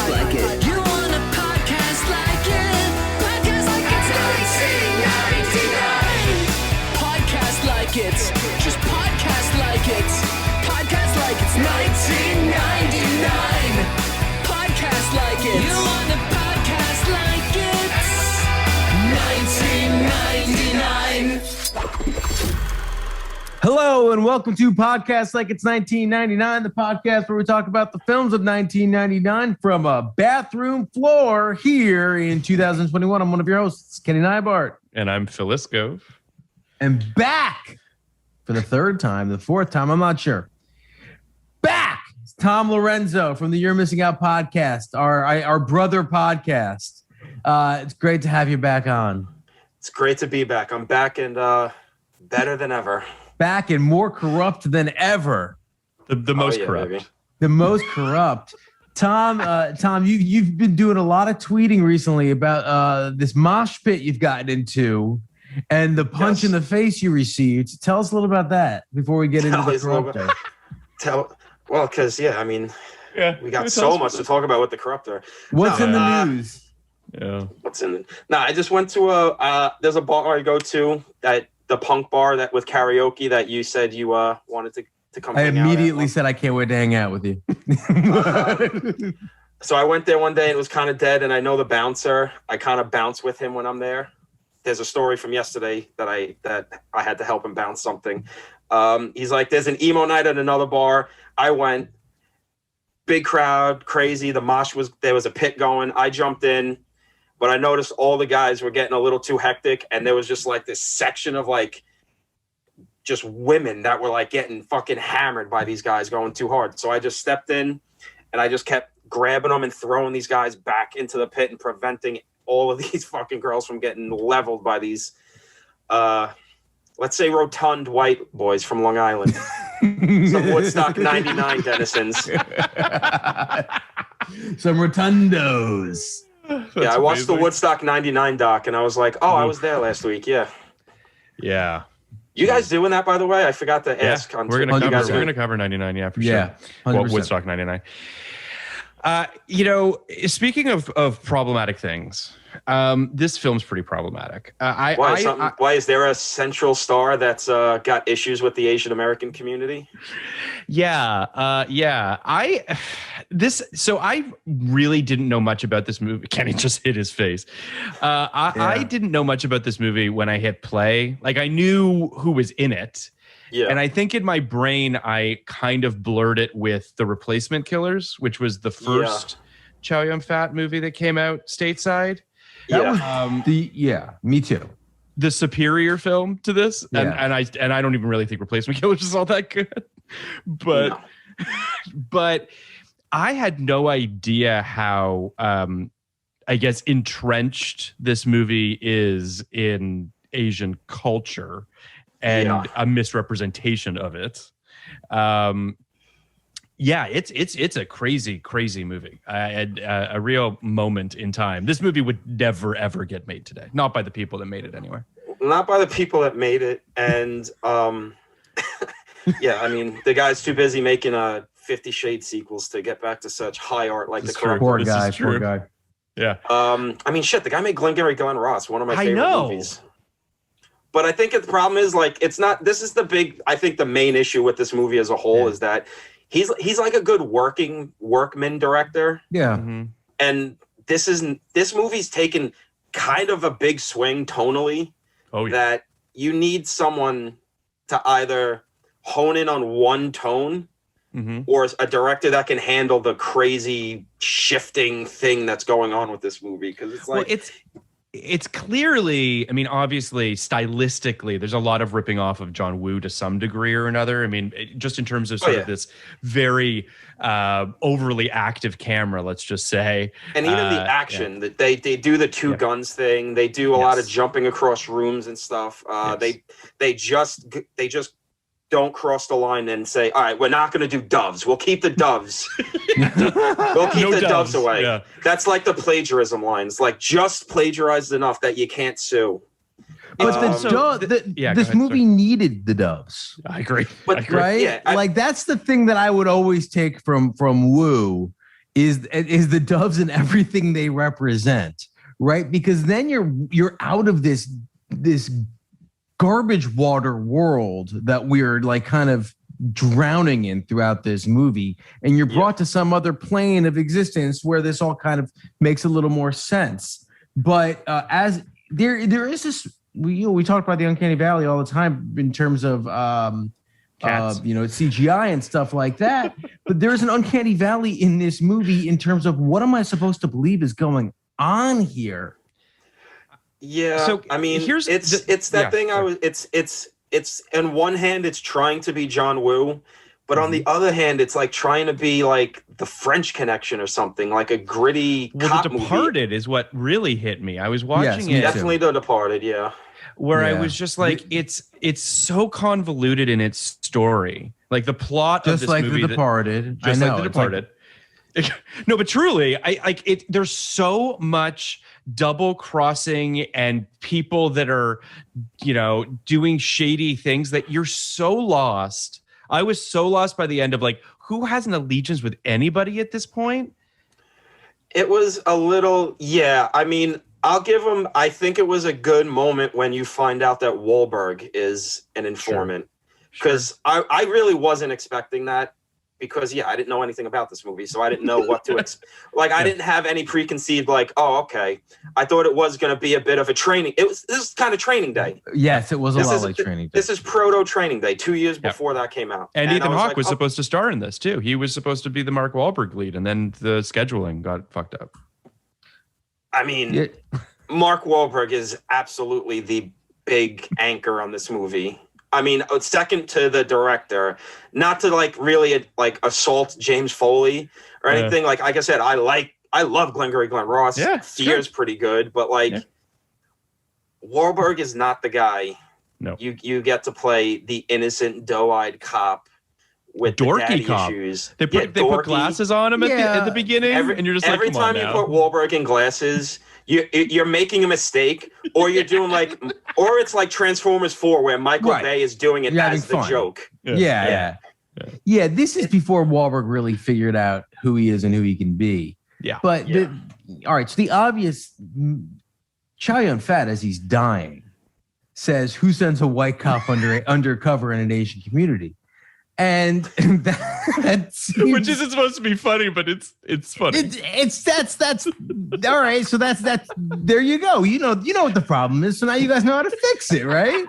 like it. You want a podcast like it? Podcast like it's 1999. Podcast like it. Just podcast like it. Podcast like it's 1999. Podcast like it. You want a podcast like it's 1999. Hello and welcome to Podcast Like It's 1999, the podcast where we talk about the films of 1999 from a bathroom floor here in 2021. I'm one of your hosts, Kenny Neibart. And I'm Phil Iskov. And back for the third time, the fourth time, I'm not sure. Back! It's Tom Lorenzo from the You're Missing Out podcast, our brother podcast. It's great to have you back on. It's great to be back. I'm back and better than ever. Back and more corrupt than ever. The most corrupt. Baby. The most corrupt. Tom, you've been doing a lot of tweeting recently about this mosh pit you've gotten into and the punch in the face you received. Tell us a little about that before we get into the Corruptor. We got so much to talk about with the Corruptor. What's in the news? Yeah. I just went to there's a bar I go to, that the punk bar that with karaoke that you said you wanted to come. I immediately said I can't wait to hang out with you. So I went there one day and it was kind of dead, and I know the bouncer. I kind of bounce with him when I'm there. There's a story from yesterday that I had to help him bounce something. He's like, there's an emo night at another bar. I went, big crowd, crazy. There was a pit going. I jumped in. But I noticed all the guys were getting a little too hectic, and there was just like this section of like just women that were like getting fucking hammered by these guys going too hard. So I just stepped in and I just kept grabbing them and throwing these guys back into the pit and preventing all of these fucking girls from getting leveled by these, let's say, rotund white boys from Long Island. Some Woodstock 99 denizens. Some rotundos. I watched the Woodstock 99 doc, and I was like, I was there last week. Yeah. You guys doing that, by the way? I forgot to ask. We're gonna cover 99. Yeah, for sure. Well, Woodstock 99. Speaking of problematic things, this film's pretty problematic. Why is there a central star that's got issues with the Asian American community? I really didn't know much about this movie. Kenny just hit his face. I didn't know much about this movie when I hit play. Like, I knew who was in it. Yeah. And I think in my brain, I kind of blurred it with The Replacement Killers, which was the first Chow Yun-fat movie that came out stateside. Me too. The superior film to this, and I don't even really think Replacement Killers is all that good, but I had no idea how I guess entrenched this movie is in Asian culture and a misrepresentation of it. It's a crazy movie. A real moment in time. This movie would never ever get made today. Not by the people that made it anyway. Not by the people that made it. And the guy's too busy making 50 Shades sequels to get back to such high art like the Corruptor. Poor guy. Yeah. The guy made Glengarry Glen Ross, one of my favorite movies. But I think the problem is, like, it's not. This is the main issue with this movie as a whole is that he's like a good workman director. Yeah. Mm-hmm. And this movie's taken kind of a big swing tonally. Oh, yeah. That you need someone to either hone in on one tone or a director that can handle the crazy shifting thing that's going on with this movie. Because it's like it's clearly, I mean, obviously, stylistically, there's a lot of ripping off of John Woo to some degree or another. I mean, just in terms of of this very overly active camera, let's just say. And even the action, that they do the two guns thing. They do a lot of jumping across rooms and stuff. They just don't cross the line and say, all right, we're not going to do doves. We'll keep the doves. We'll keep the doves away. Yeah. That's like the plagiarism lines. Like, just plagiarized enough that you can't sue. But this movie needed the doves. I agree. Right? That's the thing that I would always take from Woo is the doves and everything they represent, right? Because then you're out of this garbage water world that we're like kind of drowning in throughout this movie, and you're brought to some other plane of existence where this all kind of makes a little more sense. But as there is this, we talk about the uncanny valley all the time in terms of CGI and stuff like that. But there's an uncanny valley in this movie in terms of what am I supposed to believe is going on here? Yeah, so I mean, here's it's that thing. It's on one hand, it's trying to be John Woo, but on the other hand, it's like trying to be like the French Connection or something, like a gritty cop The Departed movie. is what really hit me. I was watching it. Definitely The Departed, yeah. Where I was just like, it's so convoluted in its story. Like the plot just of this like movie. The Departed. Just I know, like The Departed. No, but truly, I like it. There's so much double crossing and people that are, doing shady things that you're so lost. I was so lost by the end of like, who has an allegiance with anybody at this point? It was a little, I mean, I'll give him, I think it was a good moment when you find out that Wahlberg is an informant. Because I really wasn't expecting that. Because I didn't know anything about this movie, so I didn't know what to expect. Like, I didn't have any preconceived, like, oh, okay. I thought it was going to be a bit of a training. This is kind of Training Day. Yes, it was a lot like Training Day. This is proto Training Day, 2 years before that came out. And Ethan Hawke was supposed to star in this too. He was supposed to be the Mark Wahlberg lead, and then the scheduling got fucked up. I mean, Mark Wahlberg is absolutely the big anchor on this movie. I mean, second to the director, not to like really like assault James Foley or anything. Like I said, I love Glengarry Glen Ross. Yeah, Fear's pretty good, but like Wahlberg is not the guy. No, you get to play the innocent, doe-eyed cop with dorky the daddy cop. issues. They put glasses on him at the beginning, and you're just like, every time you put Wahlberg in glasses, you're making a mistake, or you're doing like, or it's like Transformers 4 where Michael Bay is doing it as the joke. Yeah. This is before Wahlberg really figured out who he is and who he can be. Yeah. But all right, so the obvious Chow Yun-fat as he's dying says, "Who sends a white cop undercover in an Asian community?" And that seems, which isn't supposed to be funny, but it's funny. That's all right. So that's there you go. You know what the problem is. So now you guys know how to fix it, right?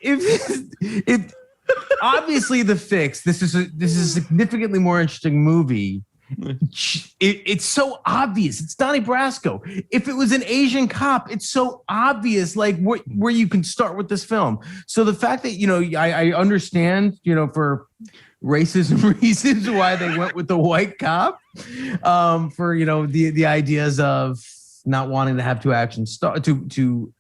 If obviously the fix. This is a significantly more interesting movie. It's so obvious. It's Donnie Brasco. If it was an Asian cop, it's so obvious, like where you can start with this film. So the fact that I understand, for racism reasons why they went with the white cop, for the ideas of not wanting to have two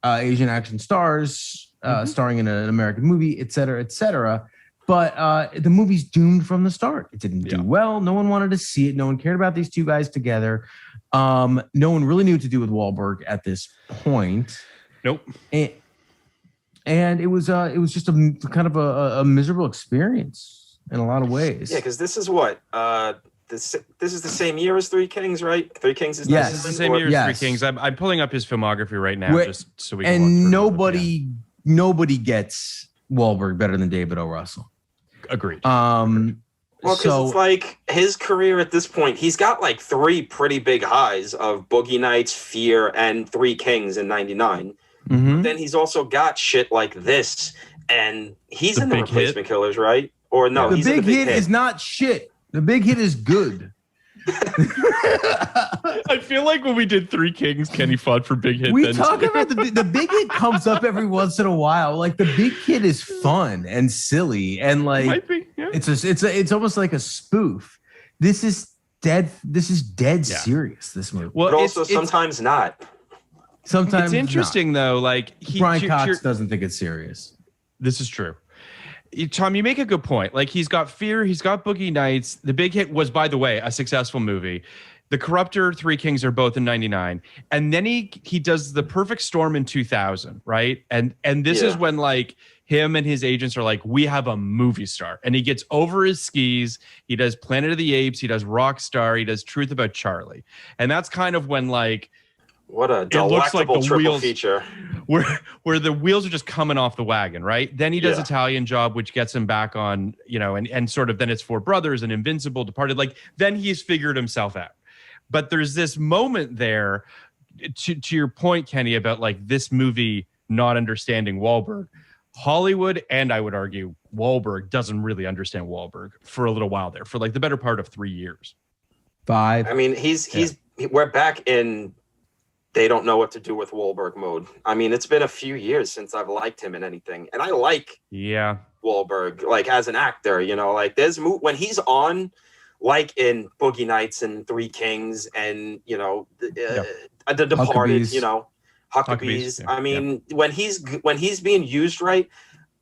Asian action stars starring in an American movie, et cetera, et cetera. But the movie's doomed from the start. It didn't do well. No one wanted to see it. No one cared about these two guys together. No one really knew what to do with Wahlberg at this point. Nope. And it was just a kind of a miserable experience in a lot of ways. Yeah, because this is what this is the same year as Three Kings, right? Three Kings is this is the same year as Three Kings. I'm pulling up his filmography right now, just so we can. And nobody gets Wahlberg better than David O. Russell. Agreed. Well, because it's like his career at this point, he's got like three pretty big highs of Boogie Nights, Fear, and Three Kings in '99. Mm-hmm. Then he's also got shit like this, and he's in the Replacement Killers, right? Or no, the big hit is not shit. The Big Hit is good. I feel like when we did Three Kings, Kenny fought for Big Hit. We talk about the Big Hit comes up every once in a while. Like the Big Hit is fun and silly, and like might be, yeah. it's almost like a spoof. This is dead serious. This movie, but also sometimes not. Sometimes it's interesting though. Like Brian Cox doesn't think it's serious. This is true. Tom, you make a good point. Like he's got Fear, he's got Boogie Nights. The Big Hit was, by the way, a successful movie. The Corruptor, Three Kings are both in '99, and then he does The Perfect Storm in 2000, right? And this is when like him and his agents are like, we have a movie star. And he gets over his skis. He does Planet of the Apes. He does Rockstar. He does Truth About Charlie. And that's kind of when like, what a delectable triple feature. Where the wheels are just coming off the wagon, right? Then he does Italian Job, which gets him back on, you know, and sort of then it's Four Brothers and Invincible, Departed. Like then he's figured himself out. But there's this moment there, to your point, Kenny, about like this movie not understanding Wahlberg. Hollywood, and I would argue Wahlberg, doesn't really understand Wahlberg for a little while there, for like the better part of 3 years. 5. I mean, we're back in they don't know what to do with Wahlberg mode. I mean, it's been a few years since I've liked him in anything. And I like Wahlberg, like as an actor, you know, like when he's on, like in Boogie Nights and Three Kings and, you know, The Departed, Huckabees. You know, Huckabees. Yeah. I mean, when he's being used right,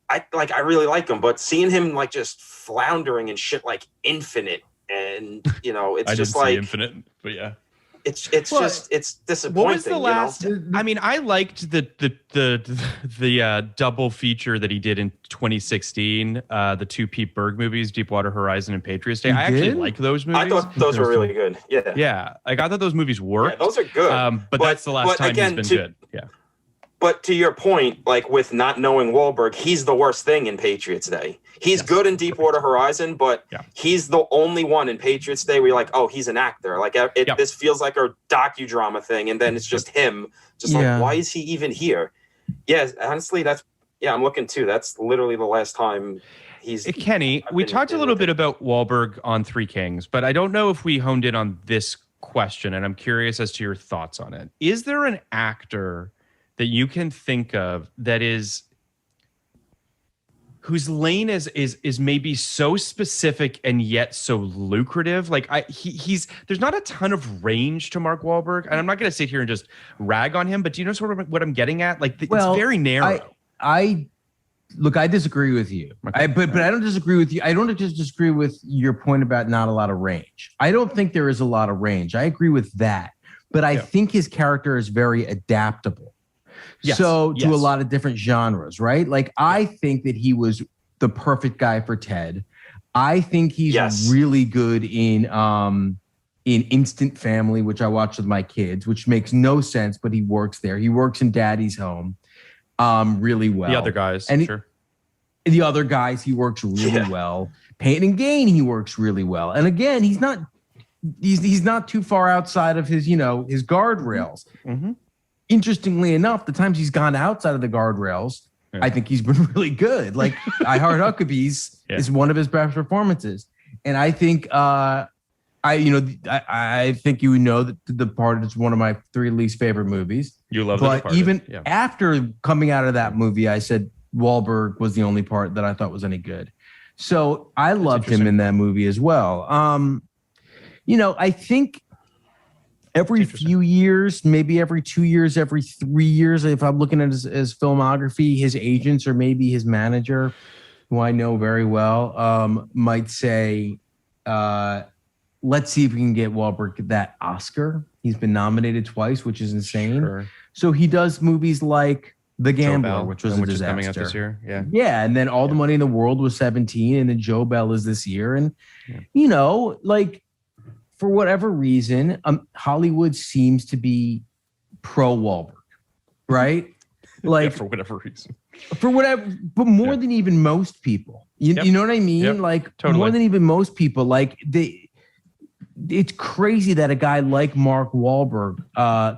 I really like him. But seeing him like just floundering and shit like Infinite, and you know, it's just like Infinite, but yeah. It's disappointing. What was the last? I mean, I liked the double feature that he did in 2016, the 2 Pete Berg movies, Deepwater Horizon and Patriots Day. I actually like those movies. I thought those were really good. Yeah, yeah. Like I thought those movies worked. Yeah, those are good. But that's the last time he's been good. Yeah. But to your point, like with not knowing Wahlberg, he's the worst thing in Patriots Day. He's good in Deepwater Horizon, but he's the only one in Patriots Day where you're like, oh, he's an actor. Like this feels like a docudrama thing, and then it's just him. Just like, why is he even here? Yeah, honestly, I'm looking too. That's literally the last time he's. Kenny, we talked a little bit about Wahlberg on Three Kings, but I don't know if we honed in on this question, and I'm curious as to your thoughts on it. Is there an actor that you can think of that is whose lane is maybe so specific and yet so lucrative? Like he's there's not a ton of range to Mark Wahlberg, and I'm not going to sit here and just rag on him, but do you know sort of what I'm getting at? Like it's very narrow. I disagree with you. But I don't disagree with you. I don't just disagree with your point about not a lot of range. I don't think there is a lot of range. I agree with that, but I think his character is very adaptable. To a lot of different genres, right? Like I think that he was the perfect guy for Ted. I think he's really good in Instant Family, which I watch with my kids, which makes no sense, but he works there. He works in Daddy's Home really well. The other guys, the other guys, he works really well. Pain and Gain, he works really well. And again, he's not too far outside of his, his guardrails. Mm-hmm. Interestingly enough, the times he's gone outside of the guardrails, I think he's been really good. Like I Heart Huckabees is one of his best performances. And I think I think you know that The Departed is one of my 3 least favorite movies. You love The Departed. But even after coming out of that movie, I said Wahlberg was the only part that I thought was any good. So I loved him in that movie as well. I think every few years, maybe every 2 years, every 3 years, if I'm looking at his filmography, his agents or maybe his manager, who I know very well, might say, let's see if we can get Wahlberg that Oscar. He's been nominated twice, which is insane. Sure. So he does movies like The Gambler, which was a disaster. Coming out this year. Yeah. And then All the Money in the World was 17, and then Joe Bell is this year. And, for whatever reason, Hollywood seems to be pro Wahlberg, right? Like for whatever reason. But more than even most people. You know what I mean? Yep. Like totally. More than even most people. Like it's crazy that a guy like Mark Wahlberg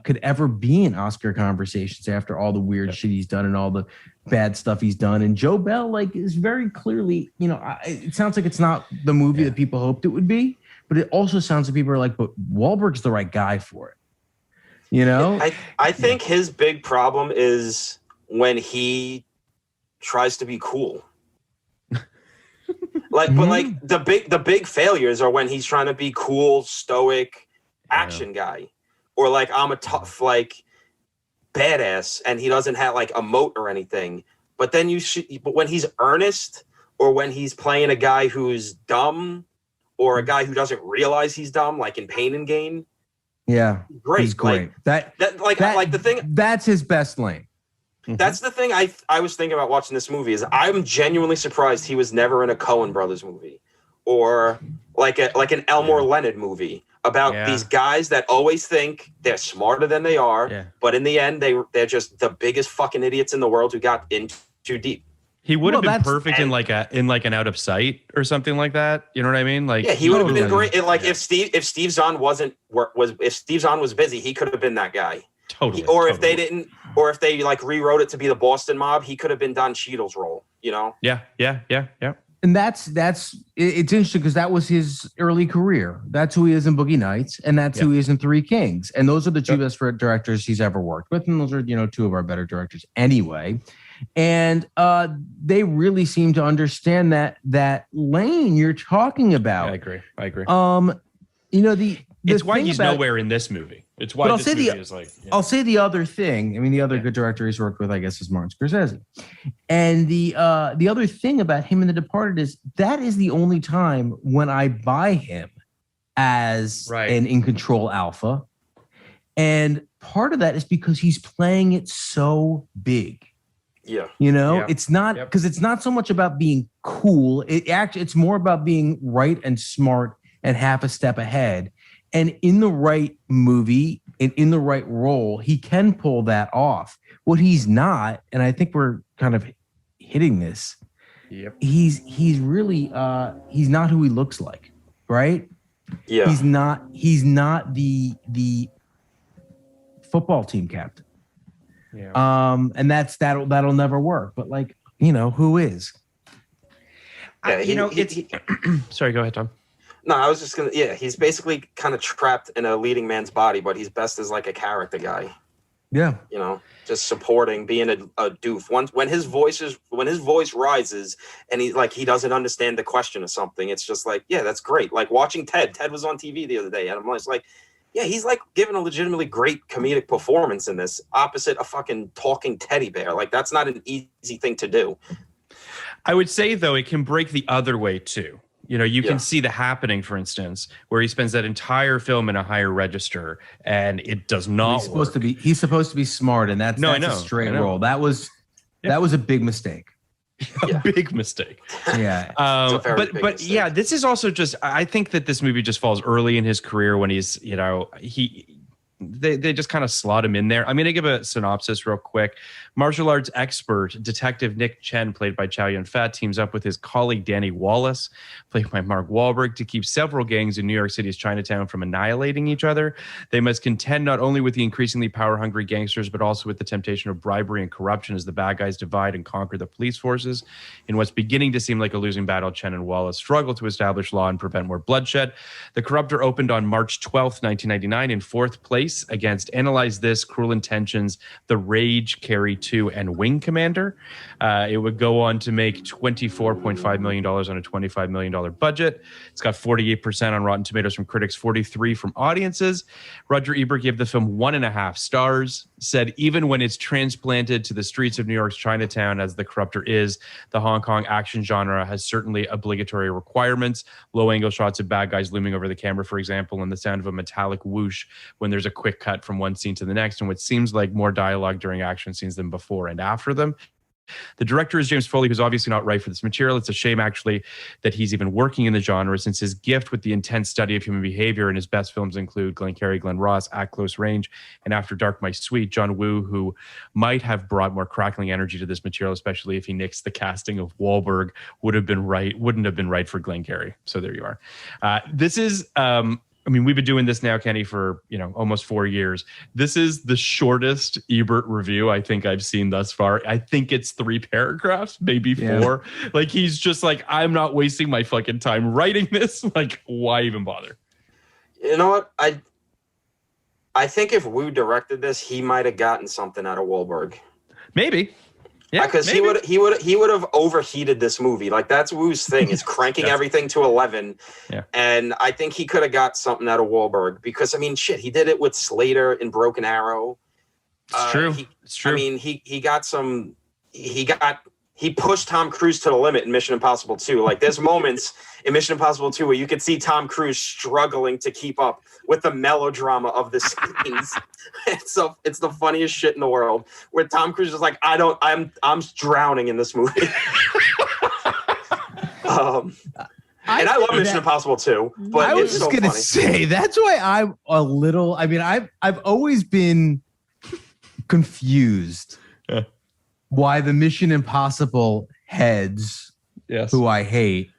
could ever be in Oscar conversations after all the weird shit he's done and all the bad stuff he's done. And Joe Bell, is very clearly, it sounds like it's not the movie that people hoped it would be. But it also sounds like people are like, but Wahlberg's the right guy for it. I think his big problem is when he tries to be cool. But the big failures are when he's trying to be cool, stoic, action guy, or like I'm a tough badass, and he doesn't have like a moat or anything. But then but when he's earnest, or when he's playing a guy who's dumb, or a guy who doesn't realize he's dumb, like in Pain and Gain. Yeah, great. He's great. Like the thing that's his best lane. That's the thing I was thinking about watching this movie is I'm genuinely surprised he was never in a Coen Brothers movie or like an Elmore Leonard movie about these guys that always think they're smarter than they are, but in the end they're just the biggest fucking idiots in the world who got in too deep. He would have been perfect in like an Out of Sight or something like that. You know what I mean? Like he would have been great. If Steve Zahn if Steve Zahn was busy, he could have been that guy. Totally. If they didn't, or if they like rewrote it to be the Boston Mob, he could have been Don Cheadle's role. You know? Yeah. And it's interesting because that was his early career. That's who he is in Boogie Nights, and that's who he is in Three Kings. And those are the two best directors he's ever worked with, and those are two of our better directors anyway. And they really seem to understand that lane you're talking about. I agree. It's why he's nowhere in this movie. It's why this movie is like. Yeah. I'll say the other thing. I mean, the other good director he's worked with, I guess, is Martin Scorsese. And the other thing about him in The Departed is that is the only time when I buy him as an in control alpha. And part of that is because he's playing it so big. Yeah. It's not because it's not so much about being cool. It's more about being right and smart and half a step ahead. And in the right movie and in the right role, he can pull that off. What he's not, and I think we're kind of hitting this. Yep. He's really he's not who he looks like, right? Yeah. He's not the football team captain. Yeah. And that'll never work. But who is? Sorry, go ahead, Tom. No, I was just gonna. Yeah, he's basically kind of trapped in a leading man's body, but he's best as like a character guy. Yeah, just supporting, being a doof. When his voice rises, and he doesn't understand the question or something, it's just like, yeah, that's great. Like watching Ted. Ted was on TV the other day, and I'm just like, yeah, he's like giving a legitimately great comedic performance in this, opposite a fucking talking teddy bear. Like that's not an easy thing to do. I would say though, it can break the other way too. You can see The Happening, for instance, where he spends that entire film in a higher register, and it does not work. He's supposed to be smart, and that's a straight role. That was a big mistake. A big mistake. Yeah. But this is also just. I think that this movie just falls early in his career when he's They just kind of slot him in there. I'm going to give a synopsis real quick. Martial arts expert Detective Nick Chen, played by Chow Yun-fat, teams up with his colleague Danny Wallace, played by Mark Wahlberg, to keep several gangs in New York City's Chinatown from annihilating each other. They must contend not only with the increasingly power-hungry gangsters, but also with the temptation of bribery and corruption as the bad guys divide and conquer the police forces. In what's beginning to seem like a losing battle, Chen and Wallace struggle to establish law and prevent more bloodshed. The Corruptor opened on March 12th, 1999 in fourth place against Analyze This, Cruel Intentions, The Rage, Carrie 2, and Wing Commander. It would go on to make $24.5 million on a $25 million budget. It's got 48% on Rotten Tomatoes from critics, 43% from audiences. Roger Ebert gave the film 1.5 stars, said even when it's transplanted to the streets of New York's Chinatown, as The Corruptor is, the Hong Kong action genre has certainly obligatory requirements. Low-angle shots of bad guys looming over the camera, for example, and the sound of a metallic whoosh when there's a quick cut from one scene to the next, and what seems like more dialogue during action scenes than before and after them. The director is James Foley, who's obviously not right for this material. It's a shame, actually, that he's even working in the genre, since his gift with the intense study of human behavior and his best films include Glengarry Glen Ross, At Close Range, and After Dark, My Sweet. John Woo, who might have brought more crackling energy to this material, especially if he nixed the casting of Wahlberg, wouldn't have been right for Glengarry. So there you are. This is... we've been doing this now, Kenny, for almost 4 years. This is the shortest Ebert review I think I've seen thus far. I think it's 3 paragraphs, maybe 4. Like, he's just like, I'm not wasting my fucking time writing this. Like, why even bother? You know what? I think if Wu directed this, he might have gotten something out of Wahlberg. Maybe. Yeah, because he would have overheated this movie. Like, that's Wu's thing, is cranking everything to 11. Yeah. And I think he could have got something out of Wahlberg, because he did it with Slater in Broken Arrow. It's true. I mean, he got he pushed Tom Cruise to the limit in Mission Impossible 2. Like there's moments in Mission Impossible 2 where you could see Tom Cruise struggling to keep up with the melodrama of the scenes. It's the funniest shit in the world where Tom Cruise is like, I'm drowning in this movie. And I love Mission Impossible 2, but I was just gonna say that's why I'm a little. I mean, I've always been confused why the Mission Impossible heads, who I hate.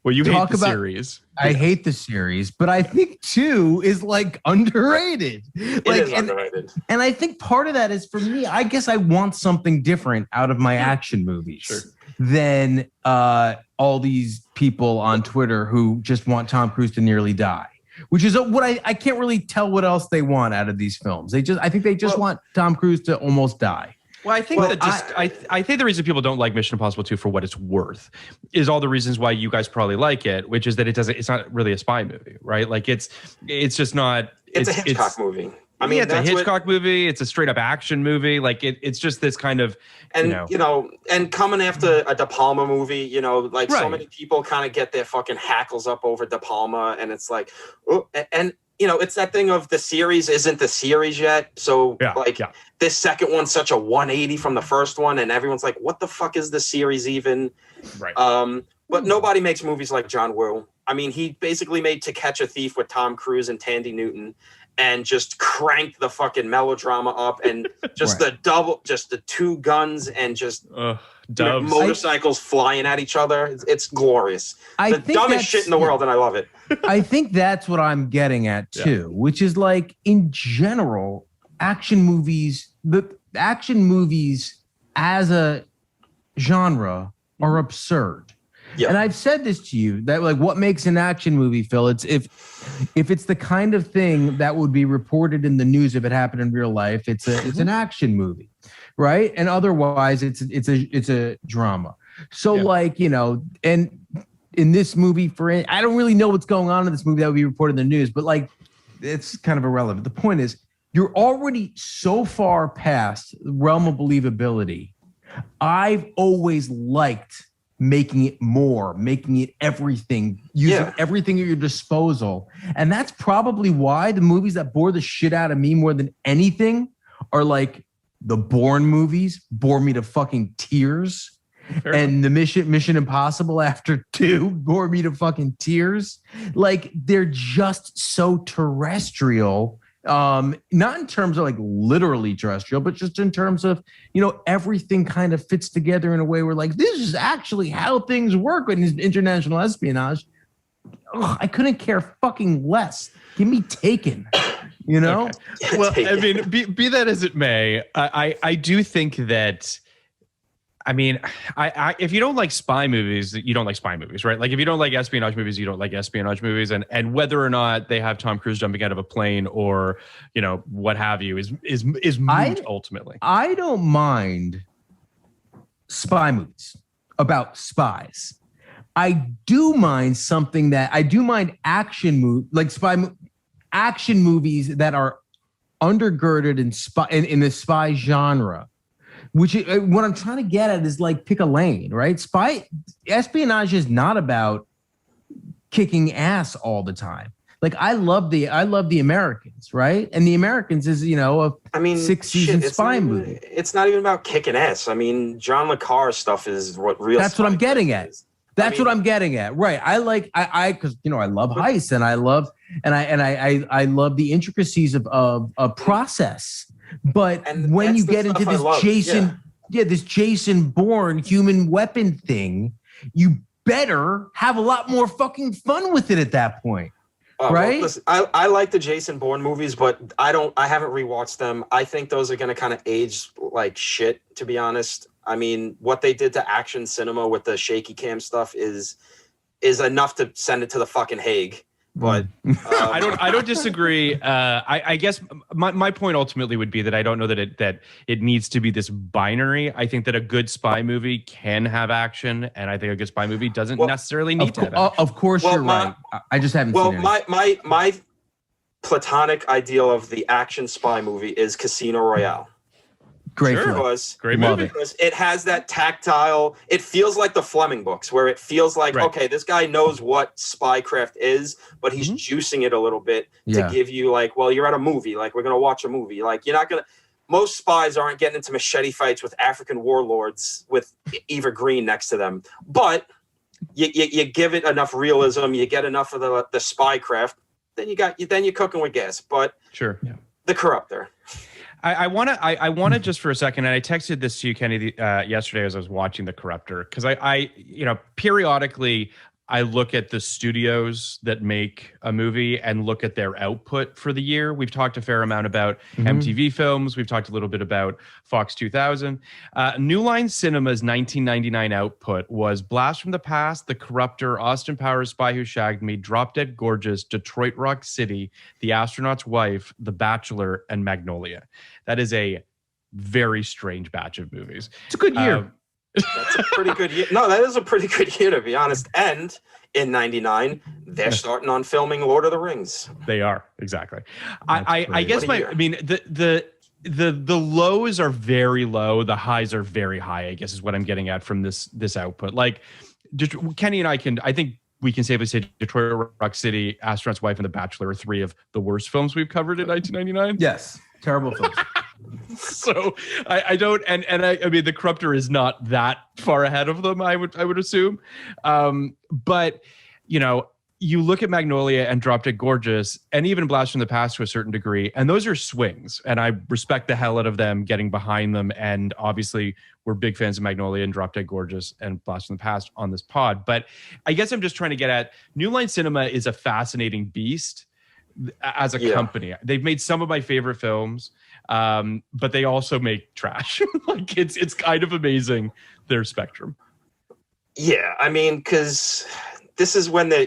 Well, you hate the series. I hate the series, but I think 2 is like underrated. It is underrated. And I think part of that is for me, I guess I want something different out of my action movies than all these people on Twitter who just want Tom Cruise to nearly die. Which is what I can't really tell what else they want out of these films. I think they just want Tom Cruise to almost die. Well, I think I think the reason people don't like Mission Impossible 2 for what it's worth is all the reasons why you guys probably like it, which is that it's not really a spy movie, right? Like it's just not. It's a Hitchcock movie. I mean, it's a Hitchcock movie. It's a straight up action movie. Like it's just this kind of, and coming after a De Palma movie, so many people kind of get their fucking hackles up over De Palma, and it's like, it's that thing of the series isn't the series yet. So this second one's such a 180 from the first one, and everyone's like, what the fuck is the series even? Right. But nobody makes movies like John Woo. I mean, he basically made To Catch a Thief with Tom Cruise and Tandy Newton and just cranked the fucking melodrama up and just the two guns and just motorcycles flying at each other. It's glorious. The dumbest shit in the world, and I love it. I think that's what I'm getting at too, which is like in general, action movies as a genre are absurd. Yeah. And I've said this to you that like what makes an action movie, Phil, it's if it's the kind of thing that would be reported in the news if it happened in real life, it's an action movie, right? And otherwise it's a drama. So and in this movie, I don't really know what's going on in this movie that would be reported in the news, but like it's kind of irrelevant. The point is you're already so far past the realm of believability. I've always liked making it more, making it everything, using everything at your disposal. And that's probably why the movies that bore the shit out of me more than anything are like the Bourne movies bore me to fucking tears. Fair and enough. The Mission Impossible after 2 bore me to fucking tears. Like they're just so terrestrial. Not in terms of like literally terrestrial, but just in terms of, everything kind of fits together in a way where like, this is actually how things work in international espionage. I couldn't care fucking less. Give me Taken, Okay. Well, I mean, be that as it may, I do think that, I mean, if you don't like spy movies, you don't like spy movies, right? Like if you don't like espionage movies, you don't like espionage movies, and whether or not they have Tom Cruise jumping out of a plane or what have you is moot ultimately. I don't mind spy movies about spies. I do mind action movies that are undergirded in the spy genre. Which what I'm trying to get at is like pick a lane, right? Espionage is not about kicking ass all the time. Like I love the Americans, right? And the Americans is a 6-season spy movie. It's not even about kicking ass. I mean, John le Carre stuff is what real. That's what I'm getting at. That's what I'm getting at, right? I because I love heists and I love the intricacies of process. But when you get into this Jason Bourne human weapon thing, you better have a lot more fucking fun with it at that point. Right? Well, listen, I like the Jason Bourne movies, but I haven't rewatched them. I think those are going to kind of age like shit, to be honest. I mean, what they did to action cinema with the shaky cam stuff is enough to send it to the fucking Hague. But I don't disagree. I guess my point ultimately would be that I don't know that it needs to be this binary. I think that a good spy movie can have action, and I think a good spy movie doesn't necessarily need to have action. Of course, you're right. I just haven't seen it. My platonic ideal of the action spy movie is Casino Royale. Great Sure flick. it was. Great Love movie. it. Because it has that tactile. It feels like the Fleming books, where it feels like, Right. okay, this guy knows what spycraft is, but he's juicing it a little bit to give you like, well, you're at a movie, like we're gonna watch a movie. Like you're not gonna. Most spies aren't getting into machete fights with African warlords with Eva Green next to them, but you give it enough realism, you get enough of the spycraft, then you're cooking with gas. But Sure. the Corruptor. I want to just for a second, and I texted this to you, Kenny, yesterday as I was watching The Corruptor, because I periodically I look at the studios that make a movie and look at their output for the year. We've talked a fair amount about MTV Films. We've talked a little bit about Fox 2000. New Line Cinema's 1999 output was Blast from the Past, The Corruptor, Austin Powers, Spy Who Shagged Me, Drop Dead Gorgeous, Detroit Rock City, The Astronaut's Wife, The Bachelor, and Magnolia. That is a very strange batch of movies. It's a good year. That's a pretty good year. No, that is a pretty good year, to be honest. And in 99, they're starting on filming Lord of the Rings. They are, exactly. I guess the lows are very low, the highs are very high, I guess is what I'm getting at from this output. Like Kenny and I think we can safely say Detroit Rock City, Astronaut's Wife, and The Bachelor are three of the worst films we've covered in 1999. Yes. Terrible films. So I don't, and I mean, The Corruptor is not that far ahead of them, I would assume. But you look at Magnolia and Drop Dead Gorgeous, and even Blast from the Past to a certain degree, and those are swings, and I respect the hell out of them getting behind them. And obviously, we're big fans of Magnolia and Drop Dead Gorgeous and Blast from the Past on this pod. But I guess I'm just trying to get at New Line Cinema is a fascinating beast as a company. They've made some of my favorite films, but they also make trash. Like it's kind of amazing, their spectrum. Yeah, I mean, because this is when they're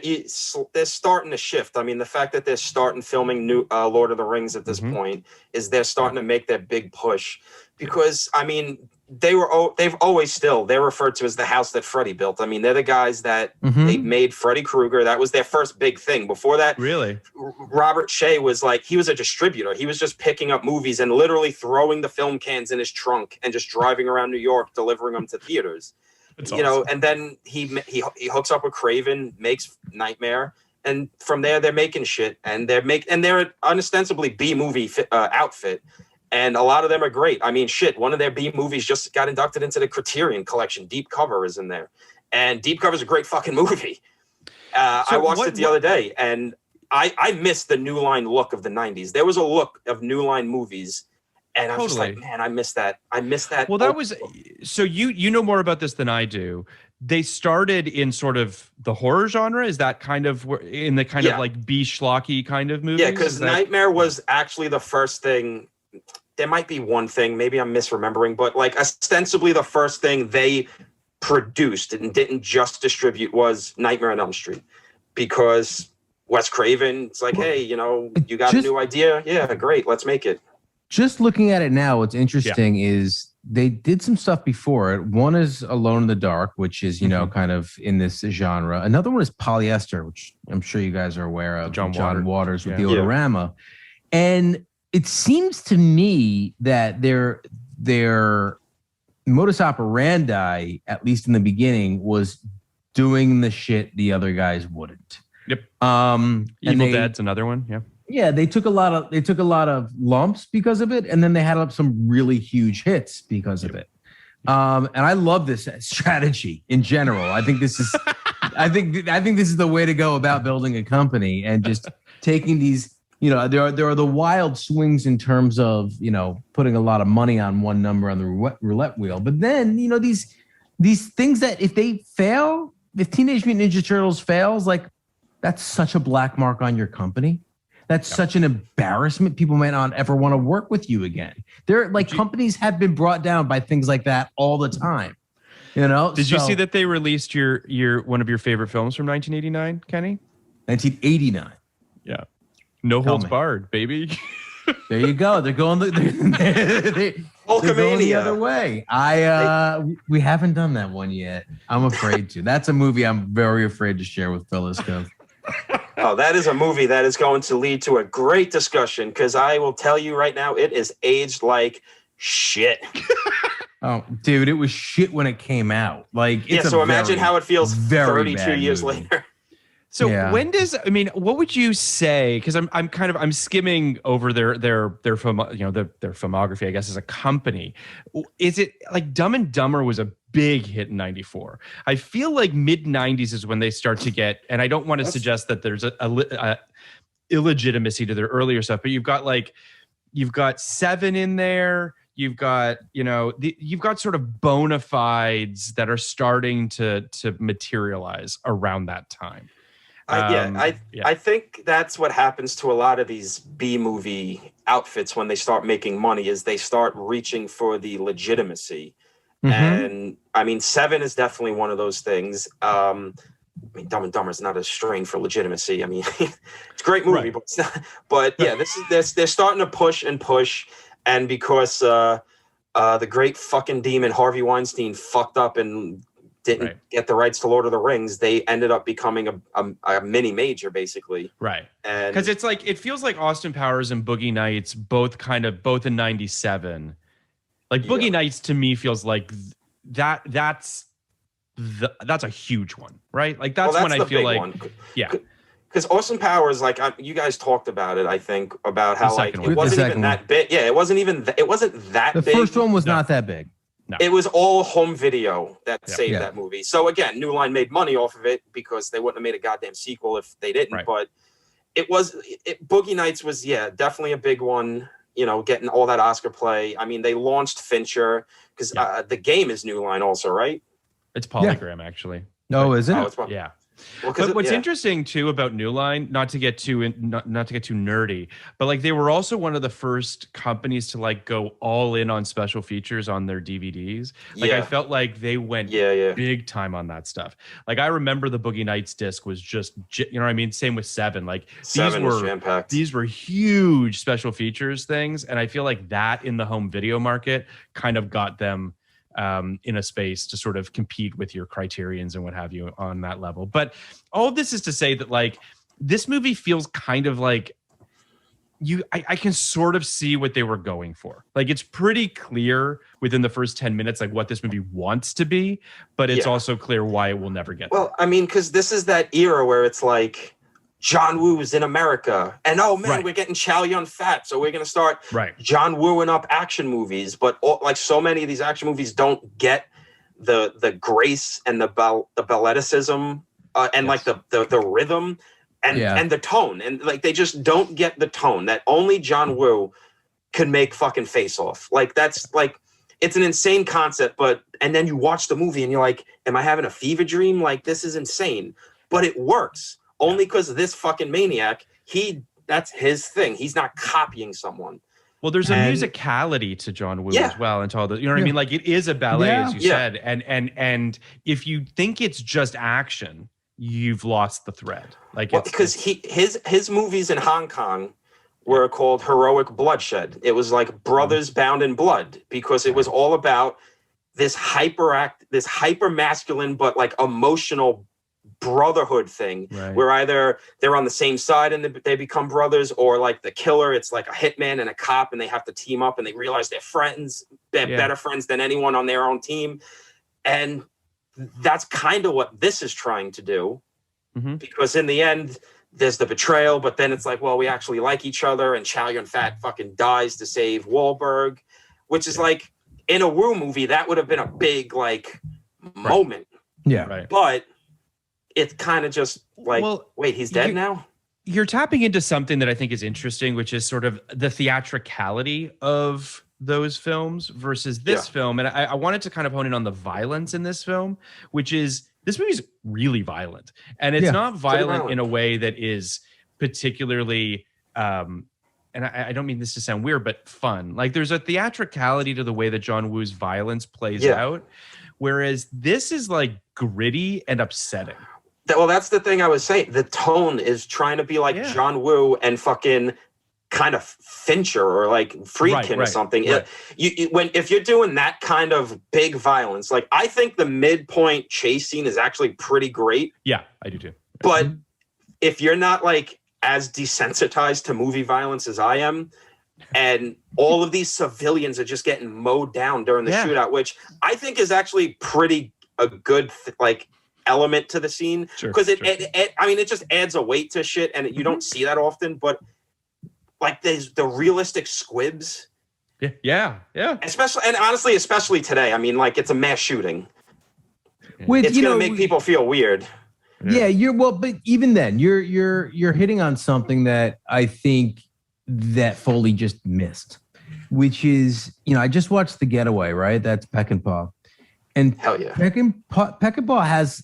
starting to shift. I mean, the fact that they're starting filming new Lord of the Rings at this point is they're starting to make that big push. Because I mean, they're referred to as the house that Freddy built. I mean, they're the guys that they made Freddy Krueger. That was their first big thing. Before that, really, Robert Shea was like, he was a distributor. He was just picking up movies and literally throwing the film cans in his trunk and just driving around New York, delivering them to theaters. That's awesome. And then he hooks up with Craven, makes Nightmare, and from there they're making shit, and they're ostensibly B movie outfit. And a lot of them are great. I mean, shit, one of their B movies just got inducted into the Criterion Collection. Deep Cover is in there. And Deep Cover is a great fucking movie. I watched it the other day, and I missed the New Line look of the 90s. There was a look of New Line movies, and I was just like, man, I missed that. Well, that was... So you know more about this than I do. They started in sort of the horror genre? Is that kind of in the kind of like B schlocky kind of movie? Yeah, because Nightmare was actually the first thing... There might be one thing, maybe I'm misremembering, but like ostensibly the first thing they produced and didn't just distribute was Nightmare on Elm Street, because Wes Craven, it's like, hey, you got a new idea? Yeah, great, let's make it. Just looking at it now, what's interesting is they did some stuff before it. One is Alone in the Dark, which is, kind of in this genre. Another one is Polyester, which I'm sure you guys are aware of. John Waters with the Odorama. And it seems to me that their modus operandi, at least in the beginning, was doing the shit the other guys wouldn't. Yep. Evil Dead's another one. Yeah. Yeah, they took a lot of lumps because of it, and then they had up some really huge hits because of it. And I love this strategy in general. I think this is I think this is the way to go about building a company, and just taking these. There are the wild swings in terms of, putting a lot of money on one number on the roulette wheel. But then, these things that if they fail, if Teenage Mutant Ninja Turtles fails, like that's such a black mark on your company. That's such an embarrassment. People might not ever want to work with you again. Companies have been brought down by things like that all the time. Did you see that they released your one of your favorite films from 1989, Kenny? 1989. Yeah. No Holds Barred, baby. There you go. They're going the other way. We haven't done that one yet. I'm afraid to. That's a movie I'm very afraid to share with fellas. Oh, that is a movie that is going to lead to a great discussion, because I will tell you right now, it is aged like shit. Oh, dude, it was shit when it came out. Like, it's so imagine how it feels 32 years movie. later. So what would you say? Because I'm skimming over their filmography, I guess, as a company. Is it like Dumb and Dumber was a big hit in '94? I feel like mid '90s is when they start to get, and I don't want to suggest that there's a illegitimacy to their earlier stuff, but you've got Seven in there. You've got, you've got sort of bona fides that are starting to materialize around that time. I think that's what happens to a lot of these B movie outfits when they start making money is they start reaching for the legitimacy. Mm-hmm. And I mean, Seven is definitely one of those things. I mean, Dumb and Dumber is not a strain for legitimacy. I mean, it's a great movie, right. But it's not, but yeah, they're starting to push and push. And because the great fucking demon Harvey Weinstein fucked up and didn't get the rights to Lord of the Rings, they ended up becoming a mini major, basically. Right. And because it's like, it feels like Austin Powers and Boogie Nights both in 97. Like Boogie Nights to me feels like that's a huge one, right? Like that's when I feel like one. Because Austin Powers, like you guys talked about it, I think, about how like it wasn't even that big. Yeah, it wasn't that big. The first one was not that big. No. It was all home video that saved that movie. So again, New Line made money off of it because they wouldn't have made a goddamn sequel if they didn't. Right. But Boogie Nights was definitely a big one. Getting all that Oscar play. I mean, they launched Fincher because the game is New Line also, right? It's Polygram actually. No, isn't it? Yeah. Well, but what's interesting too about New Line, not to get too nerdy, but like they were also one of the first companies to like go all in on special features on their DVDs. Like I felt like they went big time on that stuff. Like I remember the Boogie Nights disc was just, same with Seven. Like these were huge special features things, and I feel like that in the home video market kind of got them in a space to sort of compete with your Criterions and what have you on that level. But all of this is to say that like this movie feels kind of like I can sort of see what they were going for. Like it's pretty clear within the first 10 minutes like what this movie wants to be, but it's also clear why it will never get there. Well, I mean, because this is that era where it's like John Woo's in America, and we're getting Chow Yun-Fat, so we're gonna start John Wooing up action movies. But like so many of these action movies don't get the grace and the balleticism and like the rhythm and the tone, and like they just don't get the tone that only John Woo can make fucking Face Off. Like that's like it's an insane concept, and then you watch the movie and you're like, am I having a fever dream? Like this is insane, but it works. Only because this fucking maniac, that's his thing. He's not copying someone. Well, there's a musicality to John Woo as well, and to all the, what I mean? Like it is a ballet, as you said, and if you think it's just action, you've lost the thread. Like because his movies in Hong Kong were called Heroic Bloodshed. It was like Brothers Bound in Blood because it was all about this hyper masculine but like emotional brotherhood thing where either they're on the same side and they become brothers, or like the killer, it's like a hitman and a cop and they have to team up and they realize they're friends, better friends than anyone on their own team. And that's kind of what this is trying to do, because in the end there's the betrayal, but then it's like, well, we actually like each other, and Chow Yun-Fat fucking dies to save Wahlberg, which is like in a Woo movie that would have been a big like moment. But it's kind of just like, wait, he's dead now? You're tapping into something that I think is interesting, which is sort of the theatricality of those films versus this film. And I wanted to kind of hone in on the violence in this film, which is this movie's really violent. And it's not violent in a way that is particularly, and I don't mean this to sound weird, but fun. Like there's a theatricality to the way that John Woo's violence plays out. Whereas this is like gritty and upsetting. Well, that's the thing I was saying. The tone is trying to be like John Woo and fucking kind of Fincher or like Friedkin or something. If you're doing that kind of big violence, like I think the midpoint chase scene is actually pretty great. Yeah, I do too. But if you're not like as desensitized to movie violence as I am, and all of these civilians are just getting mowed down during the shootout, which I think is actually a good element to the scene, because it just adds a weight to shit, and you don't see that often. But like there's the realistic squibs, especially today. I mean, like it's a mass shooting. It's gonna make people feel weird. Yeah, but even then, you're hitting on something that I think that Foley just missed, which is, I just watched The Getaway, right? That's Peckinpah. And hell yeah. Peckinpah has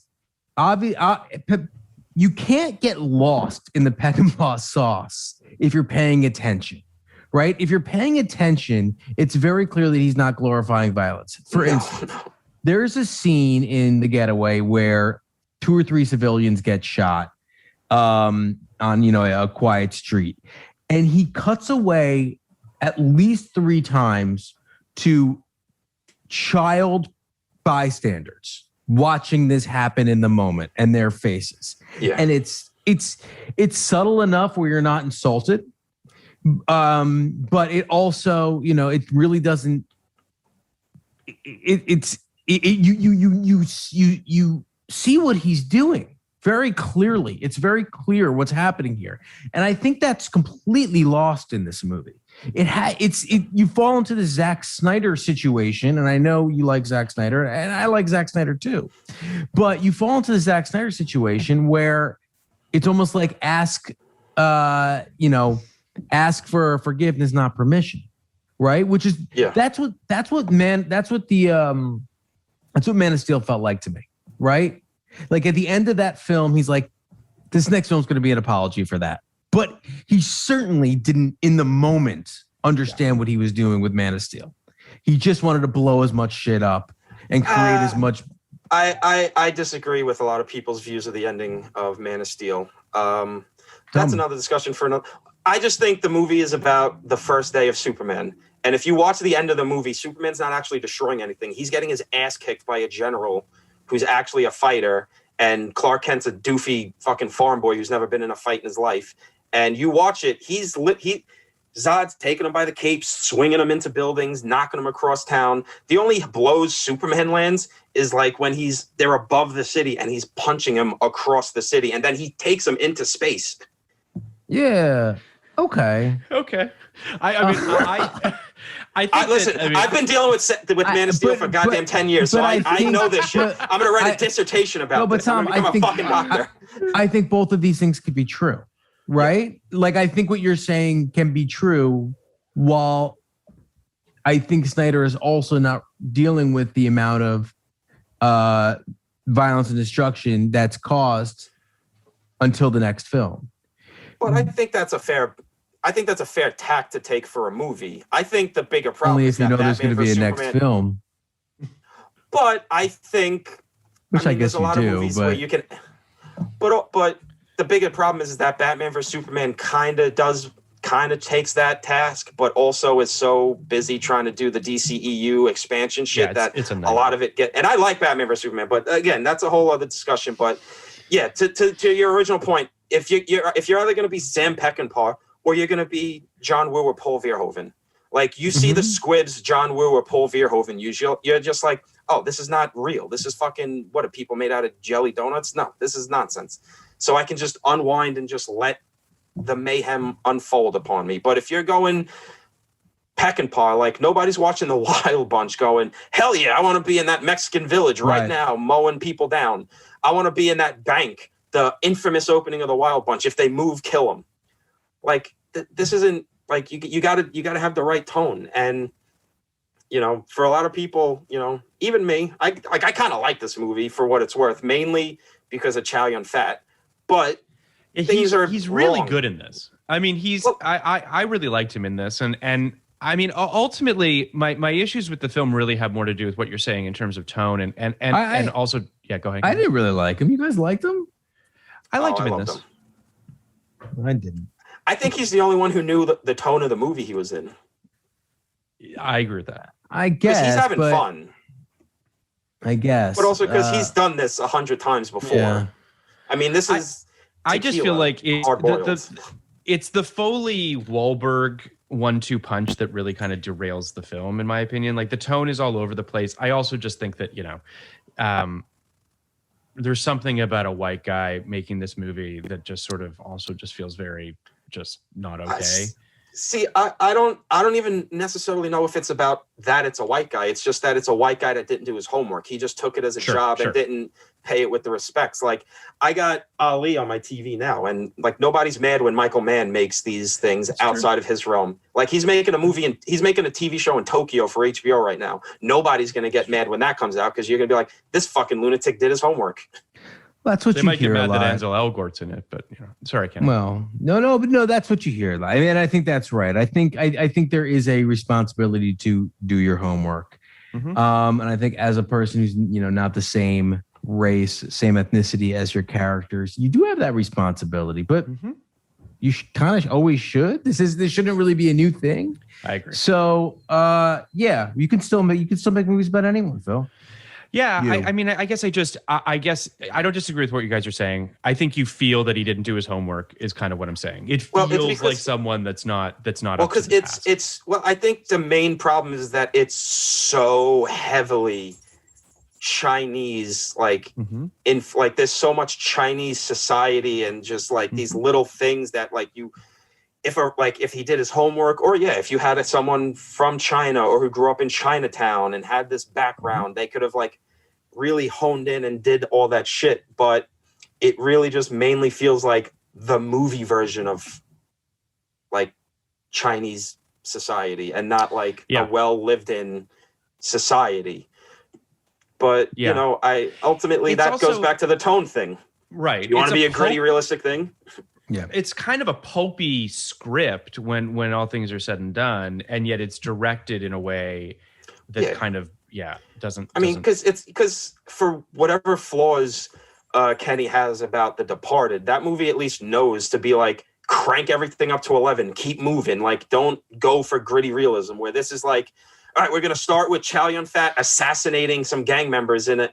you can't get lost in the Peckinpah sauce if you're paying attention, right? If you're paying attention, it's very clear that he's not glorifying violence. For instance, there's a scene in The Getaway where 2 or 3 civilians get shot on a quiet street, and he cuts away at least 3 times to child bystanders watching this happen in the moment and their faces. Yeah. And it's subtle enough where you're not insulted. But it also, it really doesn't, you see what he's doing very clearly. It's very clear what's happening here. And I think that's completely lost in this movie. You fall into the Zack Snyder situation, and I know you like Zack Snyder, and I like Zack Snyder too. But you fall into the Zack Snyder situation where it's almost like ask for forgiveness, not permission, right? Which is that's what Man of Steel felt like to me, right? Like at the end of that film, he's like, this next film's going to be an apology for that. But he certainly didn't, in the moment, understand what he was doing with Man of Steel. He just wanted to blow as much shit up and create as much. I disagree with a lot of people's views of the ending of Man of Steel. That's another discussion for another. I just think the movie is about the first day of Superman. And if you watch the end of the movie, Superman's not actually destroying anything. He's getting his ass kicked by a general who's actually a fighter. And Clark Kent's a doofy fucking farm boy who's never been in a fight in his life. And you watch it, Zod's taking him by the capes, swinging him into buildings, knocking him across town. The only blows Superman lands is like when they're above the city and he's punching him across the city, and then he takes him into space. Yeah. Okay. I've been dealing with Man of Steel for goddamn 10 years, so I know this shit. I'm going to write a dissertation about this. Tom, I'm going to become a fucking doctor. I think both of these things could be true, right? Yeah. Like, I think what you're saying can be true, while I think Snyder is also not dealing with the amount of violence and destruction that's caused until the next film. But I think that's a fair tack to take for a movie. I think the bigger problem is that there's going to be a next film. But I think, I guess you do, but where you can. But the bigger problem is that Batman vs Superman kind of takes that task, but also is so busy trying to do the DCEU expansion shit it's a lot of it and I like Batman vs Superman, but again, that's a whole other discussion. But yeah, to your original point, if you're either going to be Sam Peckinpah or you're going to be John Woo or Paul Verhoeven, like you see the squibs John Woo or Paul Verhoeven use, you're just like, oh, this is not real. This is fucking, what are people made out of jelly donuts? No, this is nonsense. So I can just unwind and just let the mayhem unfold upon me. But if you're going Peckinpah, like nobody's watching The Wild Bunch going, hell yeah, I want to be in that Mexican village right now, mowing people down. I want to be in that bank, the infamous opening of The Wild Bunch. If they move, kill them. Like this isn't like you got to have the right tone. And for a lot of people, even me, I kind of like this movie for what it's worth, mainly because of Chow Yun-Fat. But he's really good in this. I mean, I really liked him in this, and I mean, ultimately, my issues with the film really have more to do with what you're saying in terms of tone and also, go ahead. I didn't really like him. You guys liked him? I liked him in this. I didn't. I think he's the only one who knew the tone of the movie he was in. I agree with that. I guess he's having fun. I guess, but also because he's done this 100 times before. Yeah. I mean, this is. I just feel like it's the Foley Wahlberg 1-2 punch that really kind of derails the film, in my opinion. Like, the tone is all over the place. I also just think that, there's something about a white guy making this movie that just sort of also just feels very just not okay. See, I don't even necessarily know if it's about that it's a white guy. It's just that it's a white guy that didn't do his homework. He just took it as a job and didn't pay it with the respects. Like, I got Ali on my TV now, and like, nobody's mad when Michael Mann makes these things outside of his realm. Like, he's making a movie and he's making a TV show in Tokyo for HBO right now. Nobody's going to get mad when that comes out, because you're going to be like, this fucking lunatic did his homework. That's what they you might hear get mad a lot. that Ansel Elgort's in it, but sorry, Ken. Well, no, that's what you hear a lot. I mean, I think that's right. I think there is a responsibility to do your homework, and I think as a person who's not the same race, same ethnicity as your characters, you do have that responsibility. But you kind of always should. This shouldn't really be a new thing. I agree. So, you can still make movies about anyone, Phil. Yeah, I guess I don't disagree with what you guys are saying. I think you feel that he didn't do his homework is kind of what I'm saying. It feels like someone that's not. Well, because it's I think the main problem is that it's so heavily Chinese, like in like there's so much Chinese society and just like these little things that like if he did his homework, or if you had someone from China or who grew up in Chinatown and had this background, they could have like really honed in and did all that shit. But it really just mainly feels like the movie version of like Chinese society and not like a well lived in society. But I ultimately that goes back to the tone thing, right? You want to be a gritty, realistic thing. Yeah, it's kind of a pulpy script when all things are said and done, and yet it's directed in a way that kind of doesn't. I mean, because for whatever flaws Kenny has about The Departed, that movie at least knows to be like, crank everything up to 11, keep moving, like don't go for gritty realism. Where this is like, all right, we're gonna start with Chow Yun-fat assassinating some gang members in an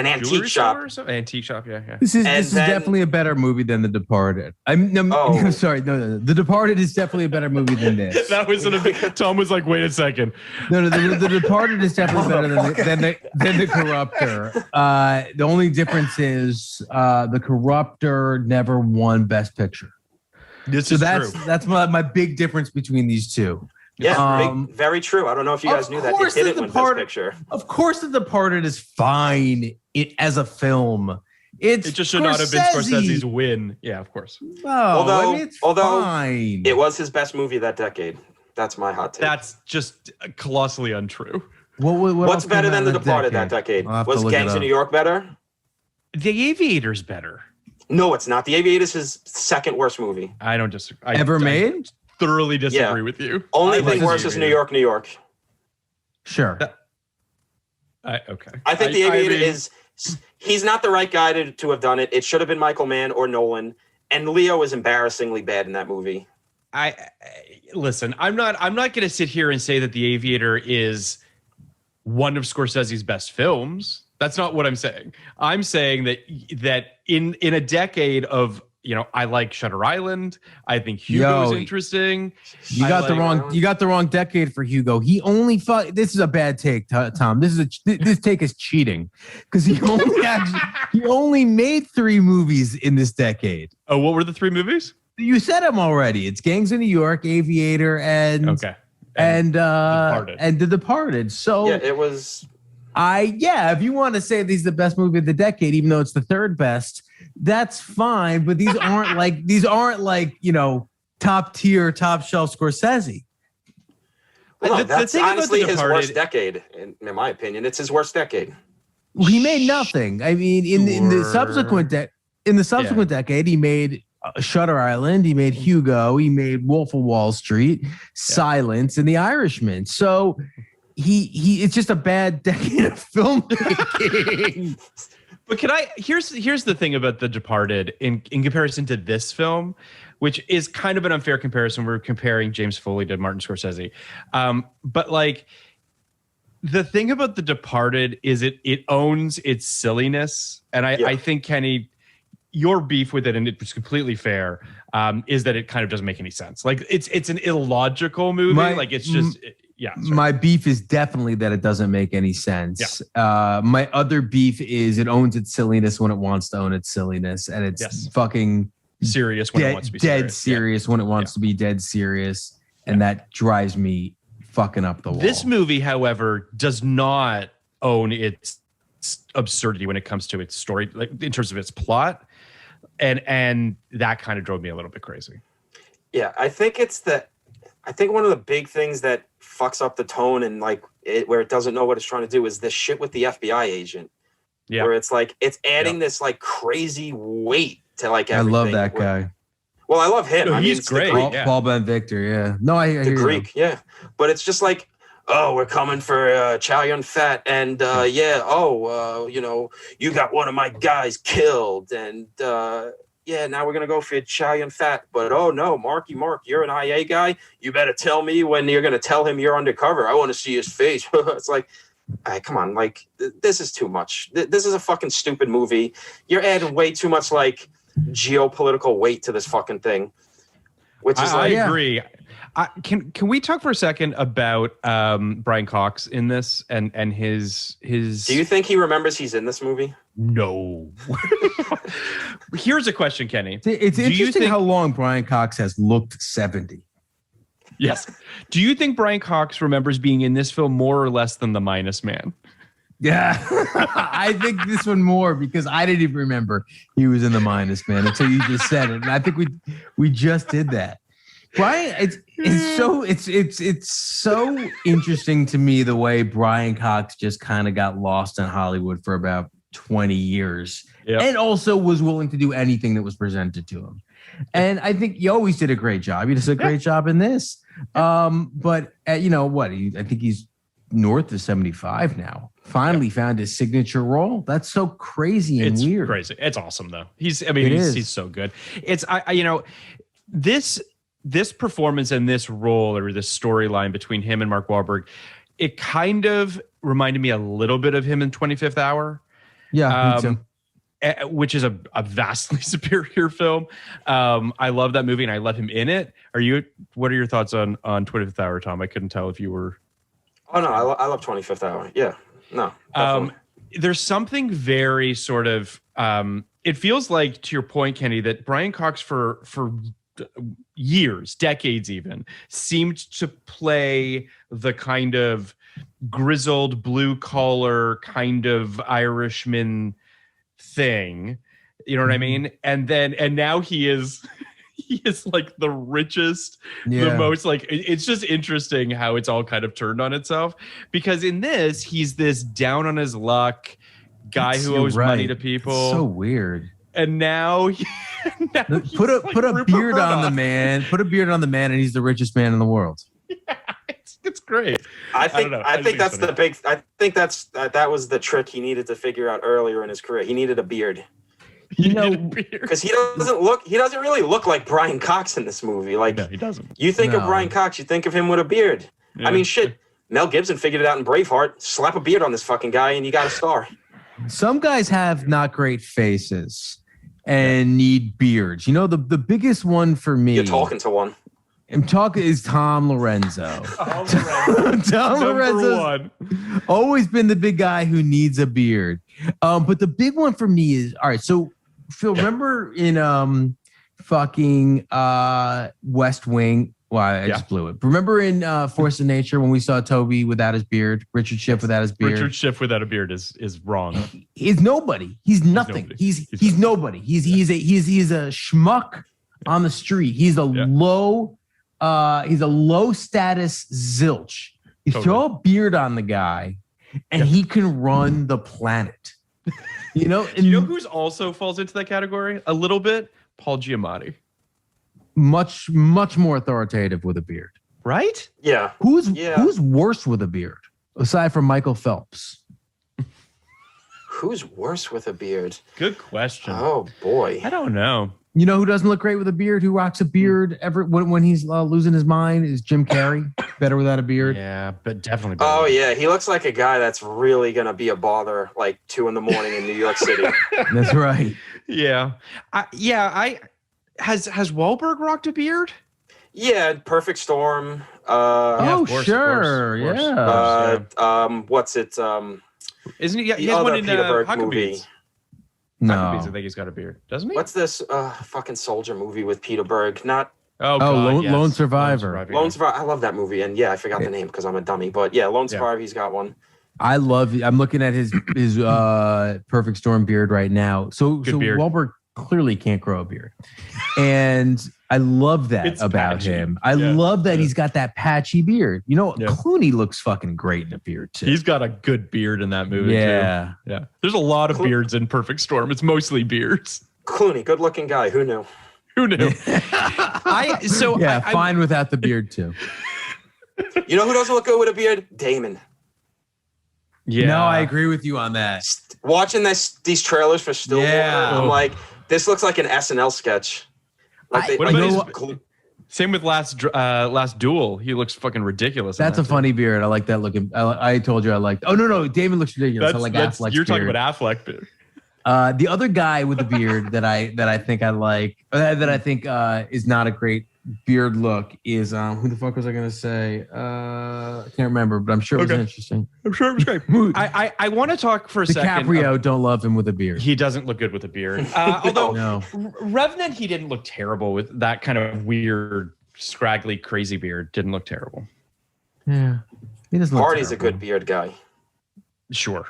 antique shop. Antique shop, yeah. This is definitely a better movie than The Departed. I'm sorry, no. The Departed is definitely a better movie than this. That was Tom was like, wait a second. No, the Departed is definitely better than the Corruptor. The only difference is the Corruptor never won Best Picture. That's my big difference between these two. Yeah, very true. I don't know if you guys knew that. It didn't win Best Picture. Of course, The Departed is fine as a film. It just should not have been Scorsese's win. Yeah, of course. Although fine. It was his best movie that decade. That's my hot take. That's just colossally untrue. What's better than The Departed that decade? Was Gangs of New York better? The Aviator's better. No, it's not. The Aviator's his second worst movie. I don't disagree. Ever made? Thoroughly disagree with you. Only thing worse is New York, New York. Sure. Okay. I think The Aviator he's not the right guy to have done it. It should have been Michael Mann or Nolan. And Leo is embarrassingly bad in that movie. Listen, I'm not going to sit here and say that The Aviator is one of Scorsese's best films. That's not what I'm saying. I'm saying that in a decade of, I like Shutter Island. I think Hugo is interesting. You got the wrong decade for Hugo. He only this is a bad take, Tom. This take is cheating because he only made 3 movies in this decade. Oh, what were the 3 movies? You said them already. It's Gangs of New York, Aviator, and The Departed. So it was. If you want to say these are the best movie of the decade, even though it's the 3rd best, that's fine. But these aren't like top tier, top shelf Scorsese. Well, that's honestly his worst decade, in my opinion. It's his worst decade. He made nothing. I mean, in the subsequent decade, he made Shutter Island, he made Hugo, he made Wolf of Wall Street, Silence, and The Irishman. So. He it's just a bad decade of filmmaking. But here's the thing about The Departed in comparison to this film, which is kind of an unfair comparison. We're comparing James Foley to Martin Scorsese. But like the thing about The Departed is it owns its silliness. And I think, Kenny, your beef with it, and it was completely fair. is that it kind of doesn't make any sense. Like it's an illogical movie. My beef is definitely that it doesn't make any sense. Yeah. My other beef is it owns its silliness when it wants to own its silliness, and it's fucking serious when it wants to be dead serious when it wants to be dead serious, and that drives me fucking up the wall. This movie, however, does not own its absurdity when it comes to its story, like in terms of its plot, and that kind of drove me a little bit crazy. Yeah, I think one of the big things that fucks up the tone and like where it doesn't know what it's trying to do is this shit with the FBI agent. Yeah, where it's like it's adding this like crazy weight to like everything. I love that guy. Well, I love him. No, he's great. Paul Ben Victor. Yeah. No, I hear the Greek. You. Yeah, but it's just like, oh, we're coming for Chow Yun-fat, and you got one of my guys killed, and now we're gonna go for Chow Yun-fat, but oh no, Mark, you're an IA guy. You better tell me when you're gonna tell him you're undercover. I want to see his face. It's like, come on, like this is too much. This is a fucking stupid movie. You're adding way too much like geopolitical weight to this fucking thing. Which is I agree. Can we talk for a second about Brian Cox in this and his? Do you think he remembers he's in this movie? No. Here's a question, Kenny. It's interesting how long Brian Cox has looked 70. Yes. Do you think Brian Cox remembers being in this film more or less than The Minus Man? Yeah, I think this one more because I didn't even remember he was in The Minus Man until you just said it, and I think we just did that. Brian, it's so interesting to me the way Brian Cox just kind of got lost in Hollywood for about 20 years, and also was willing to do anything that was presented to him. And I think he always did a great job. He does a great job in this. But you know what? I think he's north of 75 now. Finally found his signature role. That's so crazy and weird. Crazy. It's awesome though. He's so good. It's this performance and this role or this storyline between him and Mark Wahlberg, it kind of reminded me a little bit of him in 25th Hour. Yeah, me too. Which is a vastly superior film. I love that movie and I love him in it. What are your thoughts on 25th Hour, Tom? I couldn't tell if you were. Oh no, I love 25th Hour. Yeah, no. There's something very sort of. It feels like, to your point, Kenny, that Brian Cox for years, decades even, seemed to play the kind of grizzled blue collar kind of Irishman thing. You know what I mean? And now he is like the richest, the most like, it's just interesting how it's all kind of turned on itself, because in this, he's this down on his luck guy who owes money to people. It's so weird. And now, put a beard on the man. Put a beard on the man, and he's the richest man in the world. Yeah, it's great. I think that was the trick he needed to figure out earlier in his career. He needed a beard. Because he doesn't really look like Brian Cox in this movie. Like, no, he doesn't. You think of Brian Cox, you think of him with a beard. Yeah. I mean, shit. Mel Gibson figured it out in Braveheart. Slap a beard on this fucking guy, and you got a star. Some guys have not great faces and need beards. You know, the biggest one for me. You're talking to one. I'm talking is Tom Lorenzo. Tom Lorenzo's always been the big guy who needs a beard. But the big one for me is, all right, so Phil, remember in fucking West Wing? Well, I just blew it. Remember in Force of Nature when we saw Toby without his beard, Richard Schiff without his beard? Richard Schiff without a beard is wrong. He's nobody. He's nothing. He's nobody. He's a schmuck on the street. He's a low status zilch. You throw a beard on the guy, and he can run the planet. You know who's also falls into that category a little bit? Paul Giamatti. Much more authoritative with a beard, right? Yeah. Who's worse with a beard aside from Michael Phelps? Who's worse with a beard? Good question. Oh boy, I don't know. You know who doesn't look great with a beard? Who rocks a beard when he's losing his mind? Is Jim Carrey. Better without a beard. Yeah, but definitely better. Oh yeah, he looks like a guy that's really gonna be a bother like 2 a.m. in New York City. That's right. Yeah, Has Wahlberg rocked a beard? Yeah, Perfect Storm. Oh, of course, sure. of course. Yeah. What's it? Isn't he? The He has other one in Peter Berg Hucklebees. movie. No. Hucklebees, I think he's got a beard, doesn't he? What's this fucking soldier movie with Peter Berg? Not Oh, God, Lone, yes. Lone Survivor. Lone Survivor. I love that movie, and yeah, I forgot the name because I'm a dummy. But yeah, Lone Survivor. He's got one. I love. I'm looking at his Perfect Storm beard right now. So beard. Wahlberg clearly can't grow a beard, and I love that It's about patchy. him. I love that he's got that patchy beard. You know, Yeah. Clooney looks fucking great in a beard too. He's got a good beard in that movie, too. Yeah. There's a lot of beards in Perfect Storm. It's mostly beards. Clooney, good-looking guy. Who knew? Who knew? Fine without the beard too. You know who doesn't look good with a beard? Damon. Yeah. No, I agree with you on that. Watching these trailers for Stillwater, Yeah. I'm like, this looks like an SNL sketch. Like What about same with last Duel. He looks fucking ridiculous. That's a funny beard. I like that looking. I told you I liked. Oh no, David looks ridiculous. I like Affleck's You're beard. talking about Affleck beard. The other guy with the beard that I think I like, that I think is not a great beard look is who the fuck was I gonna say? I can't remember, but I'm sure it was interesting. I'm sure it was great. I want to talk for a second. DiCaprio don't love him with a beard. He doesn't look good with a beard. Although No. Revenant, he didn't look terrible with that kind of weird, scraggly, crazy beard. Didn't look terrible. Yeah, he doesn't. Look Hardy's a terrible. good beard guy. Sure.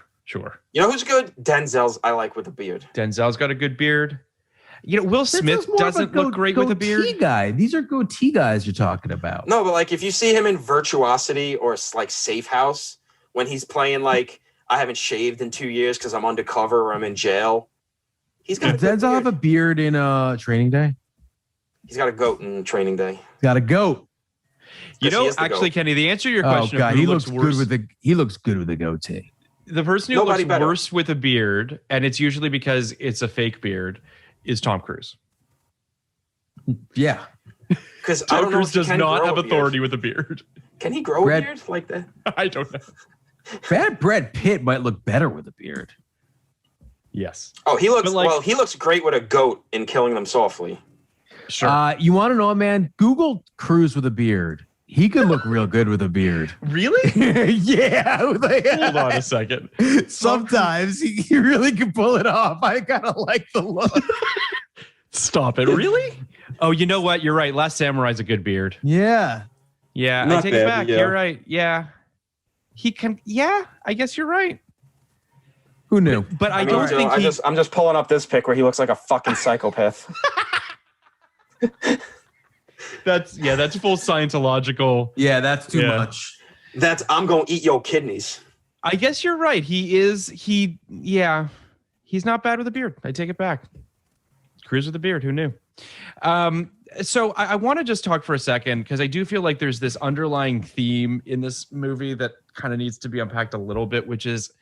You know who's good? Denzel's. I like with a beard. Denzel's got a good beard. You know, Will Smith Denzel's more of a doesn't look great with a beard. Goatee guy. These are goatee guys you're talking about. No, but like if you see him in Virtuosity or like Safe House when he's playing like I haven't shaved in 2 years because I'm undercover or I'm in jail. He's got. Does Denzel have a beard in Training Day? He's got a goat in Training Day. He's got a goat. You know, actually, goat. Kenny, the answer to your question Oh God, of who he looks worse, good with the. He looks good with a goatee. the person who Nobody looks better. worse with a beard, and it's usually because it's a fake beard, is Tom Cruise. Yeah. Because Tom Cruise does not have authority with a beard. Can he grow a beard like that? I don't know. Brad Pitt might look better with a beard. Yes. Oh, he looks But, he looks great with a goat in Killing Them Softly. Sure. You want to know, man? Google Cruise with a beard. He could look real good with a beard. Really? Yeah. Hold on a second. Sometimes he really can pull it off. I kind of like the look. Stop it. Really? Oh, you know what? You're right. Last Samurai's a good beard. Yeah. Yeah, I Not take bad, it back. yeah. You're right. Yeah. He can. Yeah, I guess you're right. Who knew? But I don't think he. I'm just pulling up this pic where he looks like a fucking psychopath. That's full Scientological. Yeah, that's too Yeah. much. That's I'm gonna eat your kidneys. I guess you're right. Yeah. He's not bad with a beard. I take it back. Cruise with a beard. Who knew? So I want to just talk for a second because I do feel like there's this underlying theme in this movie that kind of needs to be unpacked a little bit, which is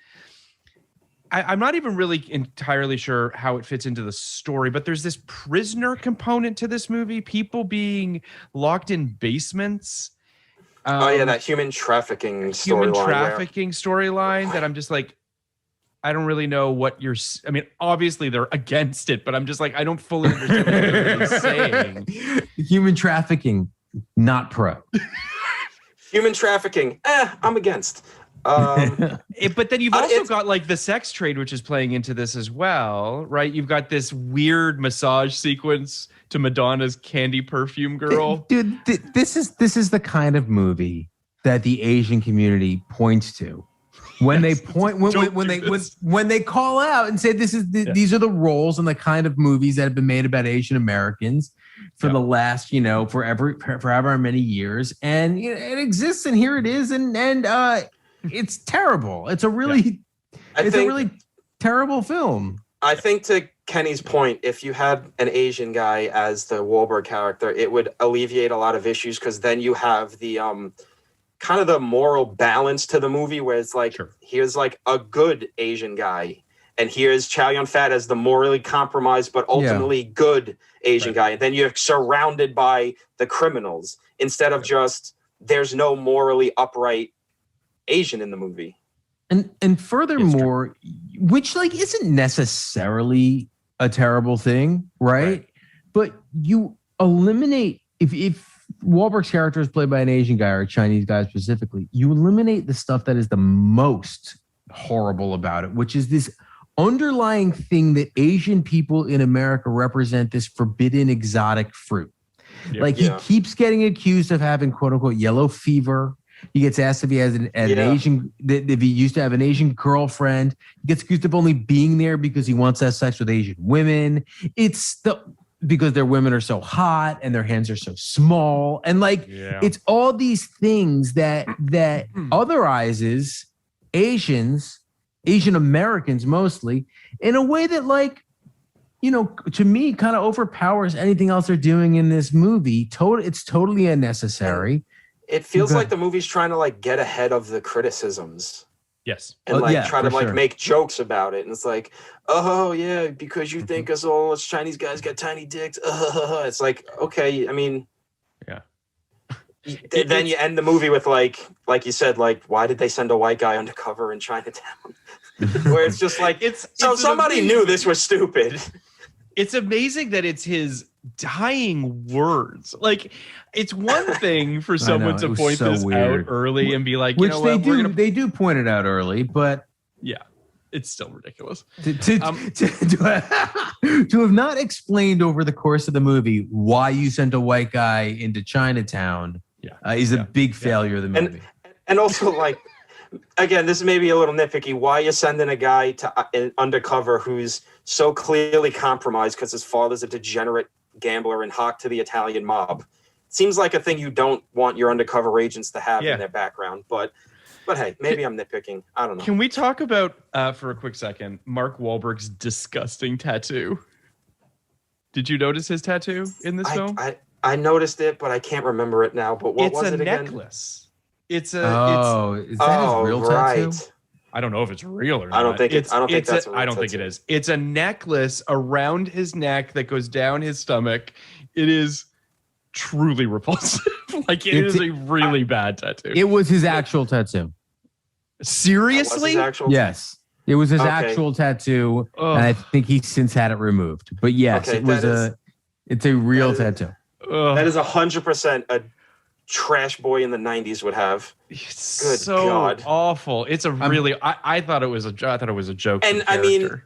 I'm not even really entirely sure how it fits into the story, but there's this prisoner component to this movie, people being locked in basements. That human trafficking storyline that I'm just like, I don't really know what you're. I mean, obviously they're against it, but I'm just like, I don't fully understand what they're really saying. Human trafficking, not pro. Human trafficking, I'm against. But then you've also got like the sex trade, which is playing into this as well, right? You've got this weird massage sequence to Madonna's Candy Perfume Girl. Dude, this is the kind of movie that the Asian community points to. When they point when they call out and say these are the roles and the kind of movies that have been made about Asian Americans for the last forever many years, and it exists, and here it is, and it's terrible. It's a really terrible film. I think to Kenny's point, if you had an Asian guy as the Wahlberg character, it would alleviate a lot of issues because then you have the kind of the moral balance to the movie where it's like, here's like a good Asian guy and here's Chow Yun-fat as the morally compromised but ultimately good Asian guy. And then you're surrounded by the criminals instead of just there's no morally upright Asian in the movie. And furthermore, which like isn't necessarily a terrible thing, right? but you eliminate if Wahlberg's character is played by an Asian guy or a Chinese guy specifically, you eliminate the stuff that is the most horrible about it, which is this underlying thing that Asian people in America represent, this forbidden exotic fruit. Like he keeps getting accused of having quote unquote yellow fever. He gets asked if he has an Asian, if he used to have an Asian girlfriend. He gets accused of only being there because he wants to have sex with Asian women. Because their women are so hot and their hands are so small. And it's all these things that otherizes Asian Americans mostly in a way that to me kind of overpowers anything else they're doing in this movie. It's totally unnecessary. It feels like the movie's trying to get ahead of the criticisms. Yes. And try to make jokes about it. And it's like, oh yeah, because you think us all as Chinese guys got tiny dicks. It's like, okay, I mean, yeah. Then you end the movie with like you said, why did they send a white guy undercover in Chinatown? Where it's just like, somebody knew this was stupid. It's amazing that it's his dying words. It's one thing for someone to point this out early and be like, they do point it out early, but yeah, it's still ridiculous. To have not explained over the course of the movie why you sent a white guy into Chinatown is a big failure of the movie. And also, again, this may be a little nitpicky. Why you sending a guy to undercover who's so clearly compromised because his father's a degenerate gambler and hocked to the Italian mob? Seems like a thing you don't want your undercover agents to have in their background. But hey, maybe I'm nitpicking. I don't know. Can we talk about, for a quick second, Mark Wahlberg's disgusting tattoo? Did you notice his tattoo in this film? I noticed it, but I can't remember it now. But what was it again? It's a necklace. Is that his real tattoo? I don't know if it's real or not. I don't think that's a real I don't think it is. It's a necklace around his neck that goes down his stomach. It is truly repulsive. It is a really bad tattoo. It was his actual tattoo. Seriously? Yes. It was his actual tattoo, and I think he's since had it removed. But yes, it's a real tattoo. That is 100% a trash boy in the 90s would have. It's Good so God. awful. It's a really I thought it was a joke. And I mean,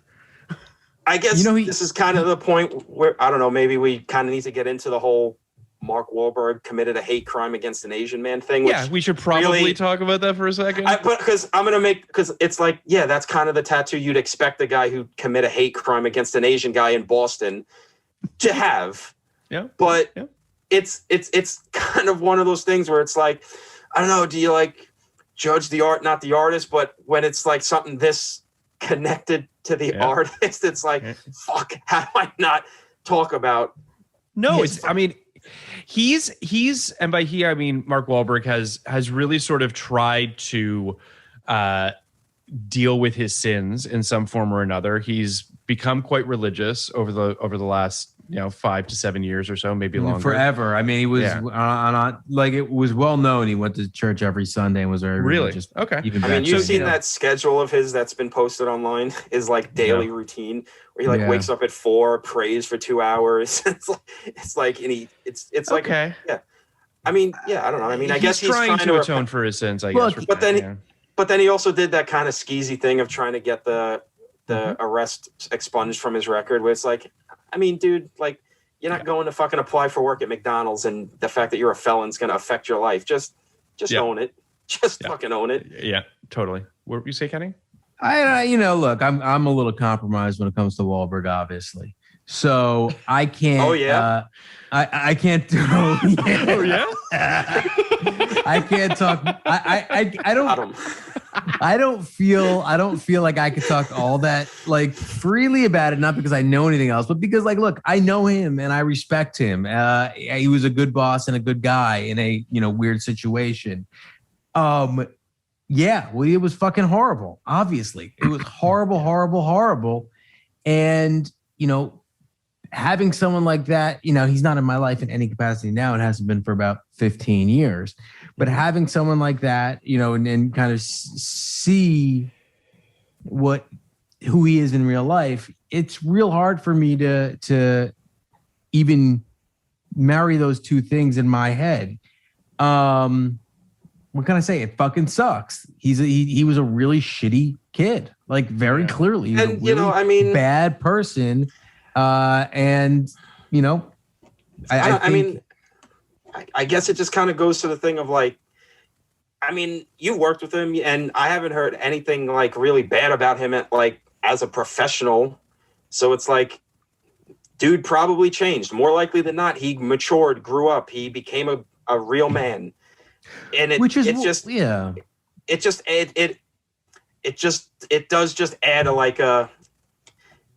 I guess this is kind of the point where I don't know, maybe we kind of need to get into the whole Mark Wahlberg committed a hate crime against an Asian man thing. Which we should probably talk about that for a second. Because it's that's kind of the tattoo you'd expect a guy who commit a hate crime against an Asian guy in Boston to have. Yeah. But it's kind of one of those things where it's like, I don't know, do you judge the art, not the artist, but when it's something this connected to the artist, it's like, fuck, how do I not talk about? No, he's and by he I mean Mark Wahlberg has really sort of tried to deal with his sins in some form or another. He's become quite religious over the last 5 to 7 years or so, maybe longer. Forever. I mean, he was it was well known. He went to church every Sunday and was very religious. Okay. You've seen that schedule of his that's been posted online, his daily routine where he wakes up at 4, prays for 2 hours. it's like okay. I mean, I don't know. I mean, I guess he's trying to atone for his sins, I guess. But then he also did that kind of skeezy thing of trying to get the arrest expunged from his record, where it's like, I mean, dude, you're not going to fucking apply for work at McDonald's, and the fact that you're a felon's going to affect your life. Just own it. Just fucking own it. Yeah, totally. What were you say, Kenny? Look, I'm a little compromised when it comes to Wahlberg, obviously. So I can't. Oh yeah. I can't do. Oh yeah. I can't talk. I don't. I don't feel like I could talk all that freely about it, not because I know anything else, but because look, I know him and I respect him. He was a good boss and a good guy in a weird situation. It was fucking horrible. Obviously, it was horrible. And having someone like that, he's not in my life in any capacity now and hasn't been for about 15 years. But having someone like that, and kind of see who he is in real life, it's real hard for me to even marry those two things in my head. What can I say? It fucking sucks. He was a really shitty kid, like very clearly. He's and a really bad person. And you know, I guess it just kind of goes to the thing of like, I mean, you worked with him, and I haven't heard anything like really bad about him as a professional. So it's like, dude probably changed. More likely than not, he matured, grew up, he became a real man. And it does just add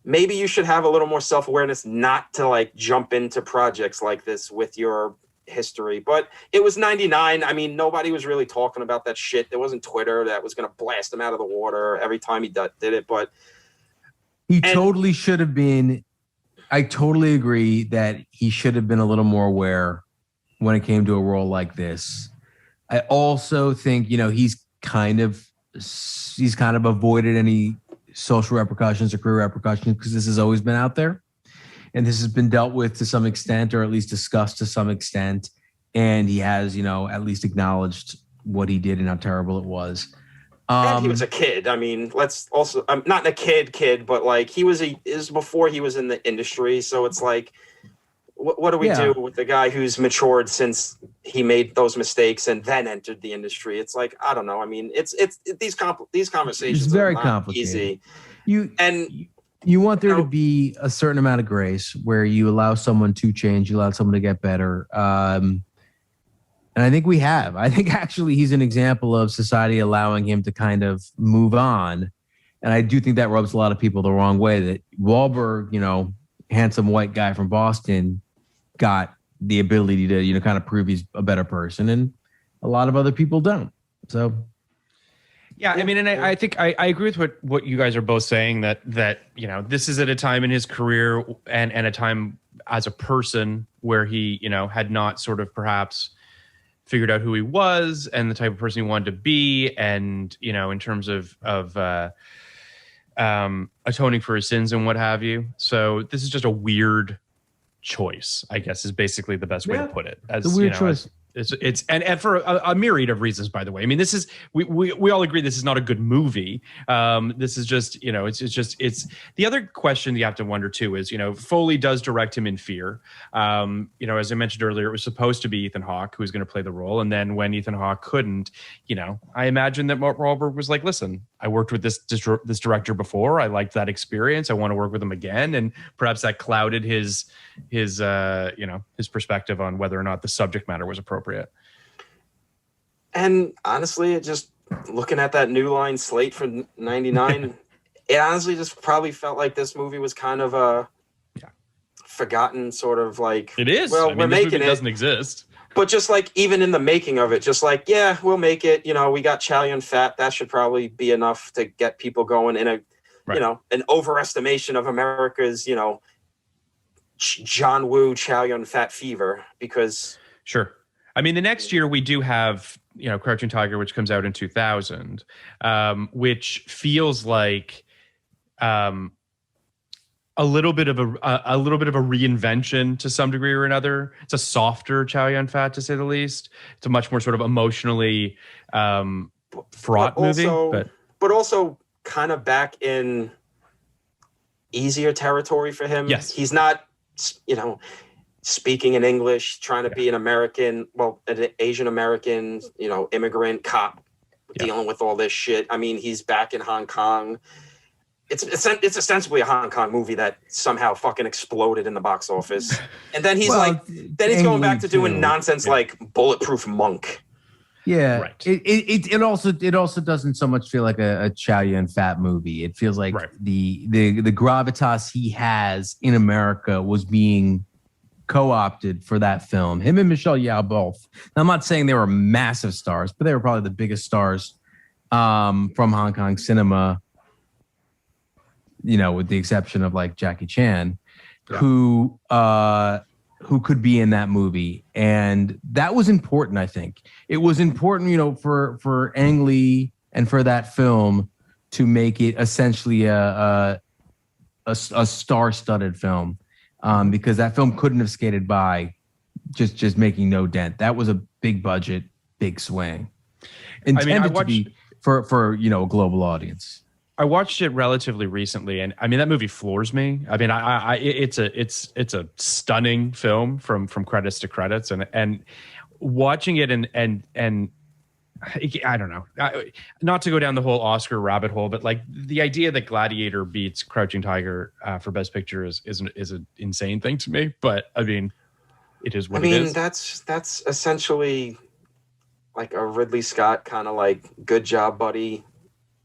maybe you should have a little more self-awareness not to like jump into projects like this with your history. But it was 99. I mean, nobody was really talking about that shit. There wasn't Twitter that was going to blast him out of the water every time he did it. But totally should have been. I totally agree that he should have been a little more aware when it came to a role like this. I also think, he's kind of avoided any social repercussions or career repercussions because this has always been out there. And this has been dealt with to some extent, or at least discussed to some extent. And he has, at least acknowledged what he did and how terrible it was. And he was a kid. I mean, let's also, not a kid, but like it was before he was in the industry. So it's like, what do we do with the guy who's matured since he made those mistakes and then entered the industry? It's like, I don't know. I mean, these conversations it's very are not complicated. Easy. You want there to be a certain amount of grace where you allow someone to change, you allow someone to get better. And I think we have. I think actually he's an example of society allowing him to kind of move on. And I do think that rubs a lot of people the wrong way, that Wahlberg, handsome white guy from Boston, got the ability to, kind of prove he's a better person. And a lot of other people don't. So... Yeah, I mean, and I think I agree with what you guys are both saying, that this is at a time in his career and a time as a person where he, had not sort of perhaps figured out who he was and the type of person he wanted to be, and in terms of atoning for his sins and what have you. So this is just a weird choice, I guess, is basically the best way to put it. As a weird choice. It's and for a myriad of reasons, by the way. I mean, this is we all agree this is not a good movie. This is just it's the other question you have to wonder too is Foley does direct him in Fear. As I mentioned earlier, it was supposed to be Ethan Hawke who was going to play the role, and then when Ethan Hawke couldn't, I imagine that Mark Wahlberg was like, listen, I worked with this director before. I liked that experience. I want to work with him again, and perhaps that clouded his perspective on whether or not the subject matter was appropriate. And honestly, it just looking at that New Line slate for 99, it honestly just probably felt like this movie was kind of a forgotten sort of like. It is. Well, we're making it. Doesn't exist. But just like even in the making of it, just like, yeah, we'll make it. We got Chow Yun-fat. That should probably be enough to get people going in an overestimation of America's, John Woo Chow Yun-fat fever, because. Sure. I mean, the next year we do have, Crouching Tiger, which comes out in 2000, which feels like a little bit of a reinvention to some degree or another. It's a softer Chow Yun-fat, to say the least. It's a much more sort of emotionally fraught movie, but also kind of back in easier territory for him. Yes, he's not, speaking in English, trying to be an American, an Asian American, immigrant cop dealing with all this shit. I mean, he's back in Hong Kong. It's ostensibly a Hong Kong movie that somehow fucking exploded in the box office. And then he's he's going back to doing nonsense like Bulletproof Monk. Yeah, right. It also doesn't so much feel like a Chow Yun-fat movie. It feels like the gravitas he has in America was being co-opted for that film. Him and Michelle Yeoh both. Now, I'm not saying they were massive stars, but they were probably the biggest stars from Hong Kong cinema, with the exception of like Jackie Chan, who could be in that movie. And that was important, I think. It was important, for Ang Lee and for that film to make it essentially a star-studded film. because that film couldn't have skated by just making no dent. That was a big budget, big swing. Intended to be for a global audience. I watched it relatively recently, and I mean that movie floors me. I mean, it's a stunning film from credits to credits, and watching it and I don't know, not to go down the whole Oscar rabbit hole, but like the idea that Gladiator beats Crouching Tiger for Best Picture is an insane thing to me. But I mean, it is what it is. That's essentially like a Ridley Scott kind of like good job, buddy,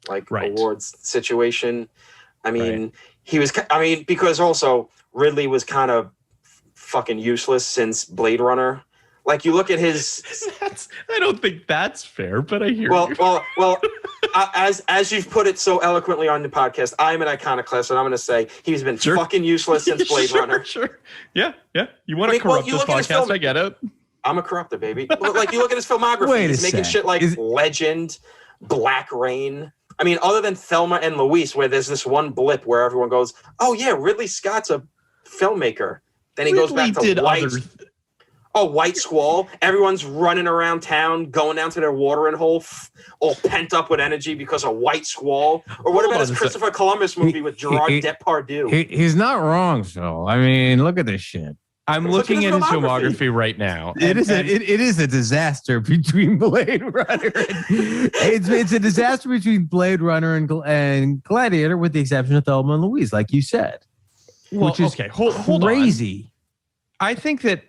like awards situation. I mean, because also Ridley was kind of fucking useless since Blade Runner. Like you look at his. I don't think that's fair, but I hear you. Well. As you've put it so eloquently on the podcast, I'm an iconoclast, and I'm going to say he's been fucking useless since Blade Runner. Sure. Yeah. You want to corrupt this podcast? I get it. I'm a corruptor, baby. Like you look at his filmography, he's making shit like Legend, Black Rain. I mean, other than Thelma and Louise, where there's this one blip where everyone goes, "Oh yeah, Ridley Scott's a filmmaker." Then he goes back to White Squall. Everyone's running around town, going down to their watering hole, all pent up with energy because of White Squall. Or what about his Christopher Columbus movie with Gerard Depardieu? He's not wrong, Phil. I mean, look at this shit. I'm looking at his filmography right now. It is a disaster between Blade Runner. It's a disaster between Blade Runner and Gladiator, with the exception of Thelma and Louise, like you said. Well, which is hold crazy. On. I think that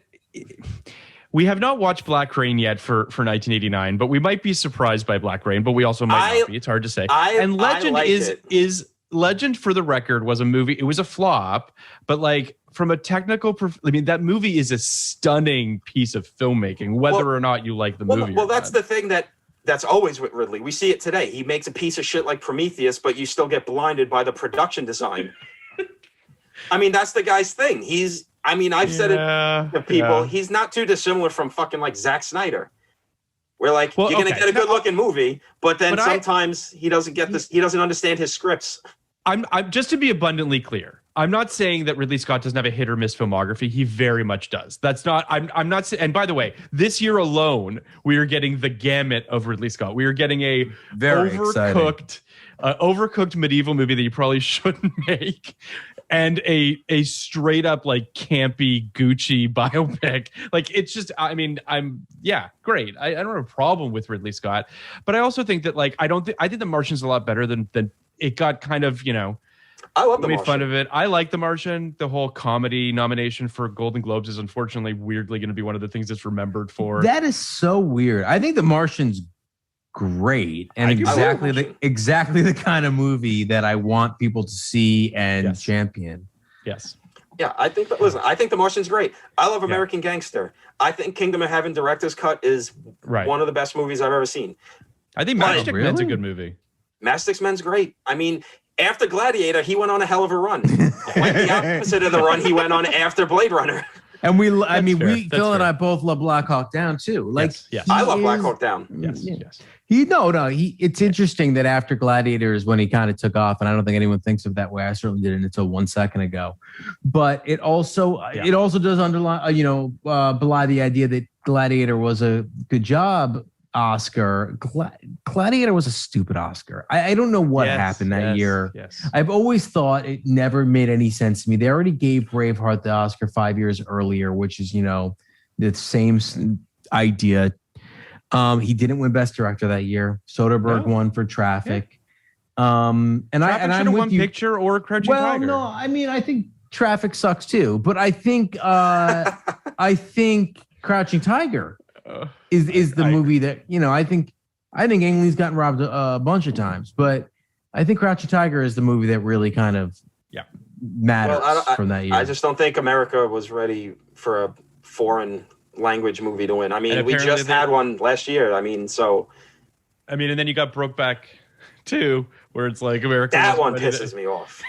we have not watched Black Rain yet for 1989, but we might be surprised by Black Rain, but we also might not be. It's hard to say. Legend is Legend, for the record, was a movie. It was a flop, but like from a technical, that movie is a stunning piece of filmmaking, whether or not you like the movie. Well, that's the thing that's always with Ridley. We see it today. He makes a piece of shit like Prometheus, but you still get blinded by the production design. I mean, that's the guy's thing. I've said it to people. He's not too dissimilar from fucking like Zack Snyder. Where like you're gonna get a good looking movie, but then sometimes he doesn't get this. He doesn't understand his scripts. I'm just to be abundantly clear. I'm not saying that Ridley Scott doesn't have a hit or miss filmography. He very much does. That's not. I'm not saying. And by the way, this year alone, we are getting the gamut of Ridley Scott. We are getting a very overcooked medieval movie that you probably shouldn't make. And a straight up like campy Gucci biopic. Like it's just, I mean, great. I don't have a problem with Ridley Scott, but I also think that like, I think The Martian's a lot better than it got kind of, I love The made Martian. fun of it. I like The Martian. The whole comedy nomination for Golden Globes is unfortunately weirdly going to be one of the things that's remembered for. That is so weird. I think The Martian's great and exactly the kind of movie that I want people to see and champion. Yes. Yeah, I think The Martian's great. I love American Gangster. I think Kingdom of Heaven director's cut is one of the best movies I've ever seen. I think Matchstick Men's a good movie. Matchstick Men's great. I mean, after Gladiator, he went on a hell of a run. Like the opposite of the run he went on after Blade Runner. And Phil and I both love Black Hawk Down too. Like, yes. I love Black Hawk Down. Yes. It's interesting that after Gladiator is when he kind of took off, and I don't think anyone thinks of it that way. I certainly didn't until 1 second ago. But it also does underline, belie the idea that Gladiator was a good job Oscar. Gladiator was a stupid Oscar. I don't know what happened that year. Yes. I've always thought it never made any sense to me. They already gave Braveheart the Oscar 5 years earlier, which is, the same idea. He didn't win Best Director that year. Soderbergh won for Traffic. I'm won Picture or Crouching Tiger. No, I mean, I think Traffic sucks too, but I think Crouching Tiger is the movie that, I think Ang Lee's gotten robbed a bunch of times, but I think Crouching Tiger is the movie that really kind of matters from that year. I just don't think America was ready for a foreign language movie to win. I mean, we just had one last year. I mean, and then you got Brokeback 2, where it's like America. That one pisses me off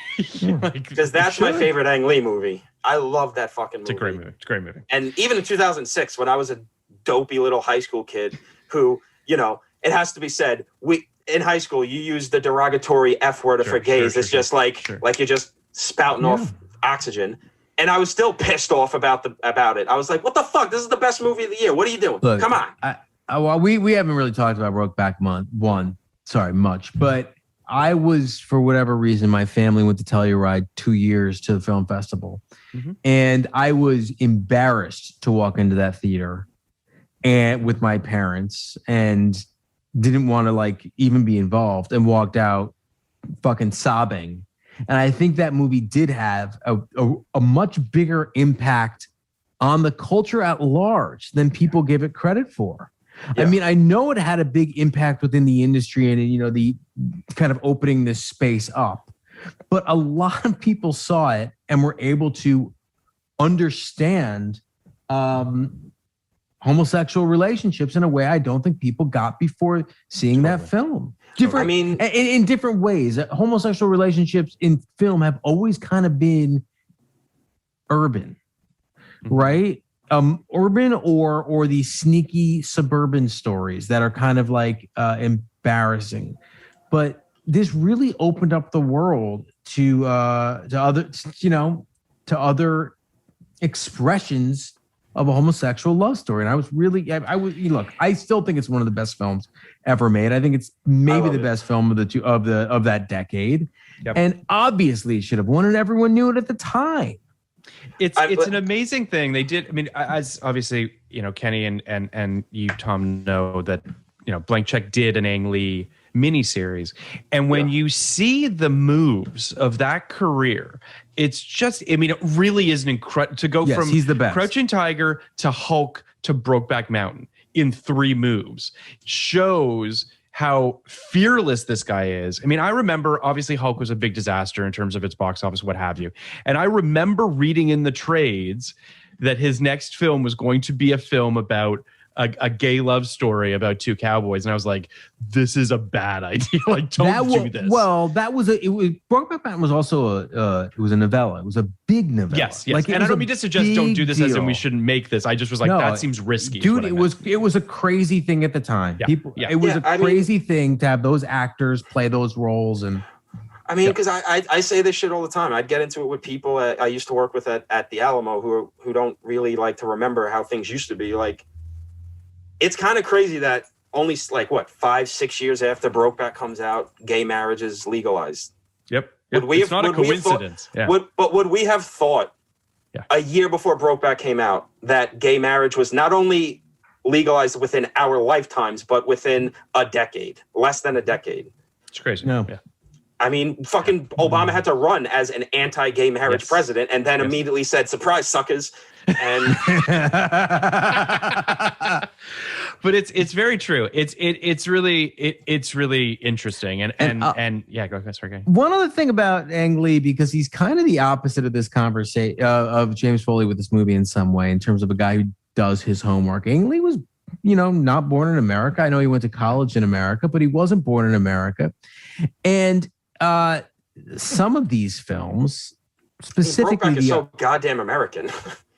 because that's my favorite Ang Lee movie. I love that fucking movie. It's a great movie. And even in 2006, when I was a dopey little high school kid who, it has to be said, in high school you use the derogatory F word for gays. It's just like you're just spouting off oxygen. And I was still pissed off about it. I was like, what the fuck? This is the best movie of the year. What are you doing? Look, come on. Well, we haven't really talked about Brokeback much, but I was, for whatever reason, my family went to Telluride 2 years to the film festival. Mm-hmm. And I was embarrassed to walk into that theater and with my parents and didn't want to like even be involved and walked out fucking sobbing. And I think that movie did have a much bigger impact on the culture at large than people give it credit for. Yeah. I mean, I know it had a big impact within the industry and, you know, the kind of opening this space up, but a lot of people saw it and were able to understand homosexual relationships in a way I don't think people got before seeing that film. Different, I mean, in different ways. Homosexual relationships in film have always kind of been urban, right? Urban or these sneaky suburban stories that are kind of like embarrassing, but this really opened up the world to other expressions of a homosexual love story. And I was really, look, I still think it's one of the best films ever made. I think it's maybe the best film of that decade. Yep. And obviously it should have won, and everyone knew it at the time. It's an amazing thing they did. I mean, as obviously, you know, Kenny and you, Tom, know that, you know, Blank Check did an Ang Lee miniseries. And when you see the moves of that career, it's just, I mean, it really is an incredible to go from he's the best. Crouching Tiger to Hulk to Brokeback Mountain in 3 moves shows how fearless this guy is. I mean, I remember, obviously, Hulk was a big disaster in terms of its box office, what have you. And I remember reading in the trades that his next film was going to be a film about a gay love story about 2 cowboys. And I was like, this is a bad idea. Like, don't do this. Well, Brokeback Mountain was also it was a novella. It was a big novella. Yes. Like, and I don't mean to suggest don't do this deal. as in we shouldn't make this. I just was like, that seems risky. Dude, it was a crazy thing at the time. Yeah. It was a crazy thing to have those actors play those roles. And I mean, because I say this shit all the time. I'd get into it with people I used to work with at the Alamo who don't really like to remember how things used to be. Like, it's kind of crazy that only 5-6 years after Brokeback comes out, gay marriage is legalized. Yep. It's not a coincidence. Would we have thought a year before Brokeback came out that gay marriage was not only legalized within our lifetimes, but within a decade, less than a decade? It's crazy. No. Yeah. I mean, fucking Obama had to run as an anti-gay marriage president and then immediately said, surprise, suckers. And but it's very true. It's really interesting. And yeah, go ahead. Sorry. One other thing about Ang Lee, because he's kind of the opposite of this conversation of James Foley with this movie in some way, in terms of a guy who does his homework. Ang Lee was, you know, not born in America. I know he went to college in America, but he wasn't born in America. And some of these films, specifically, Brokeback is so goddamn American.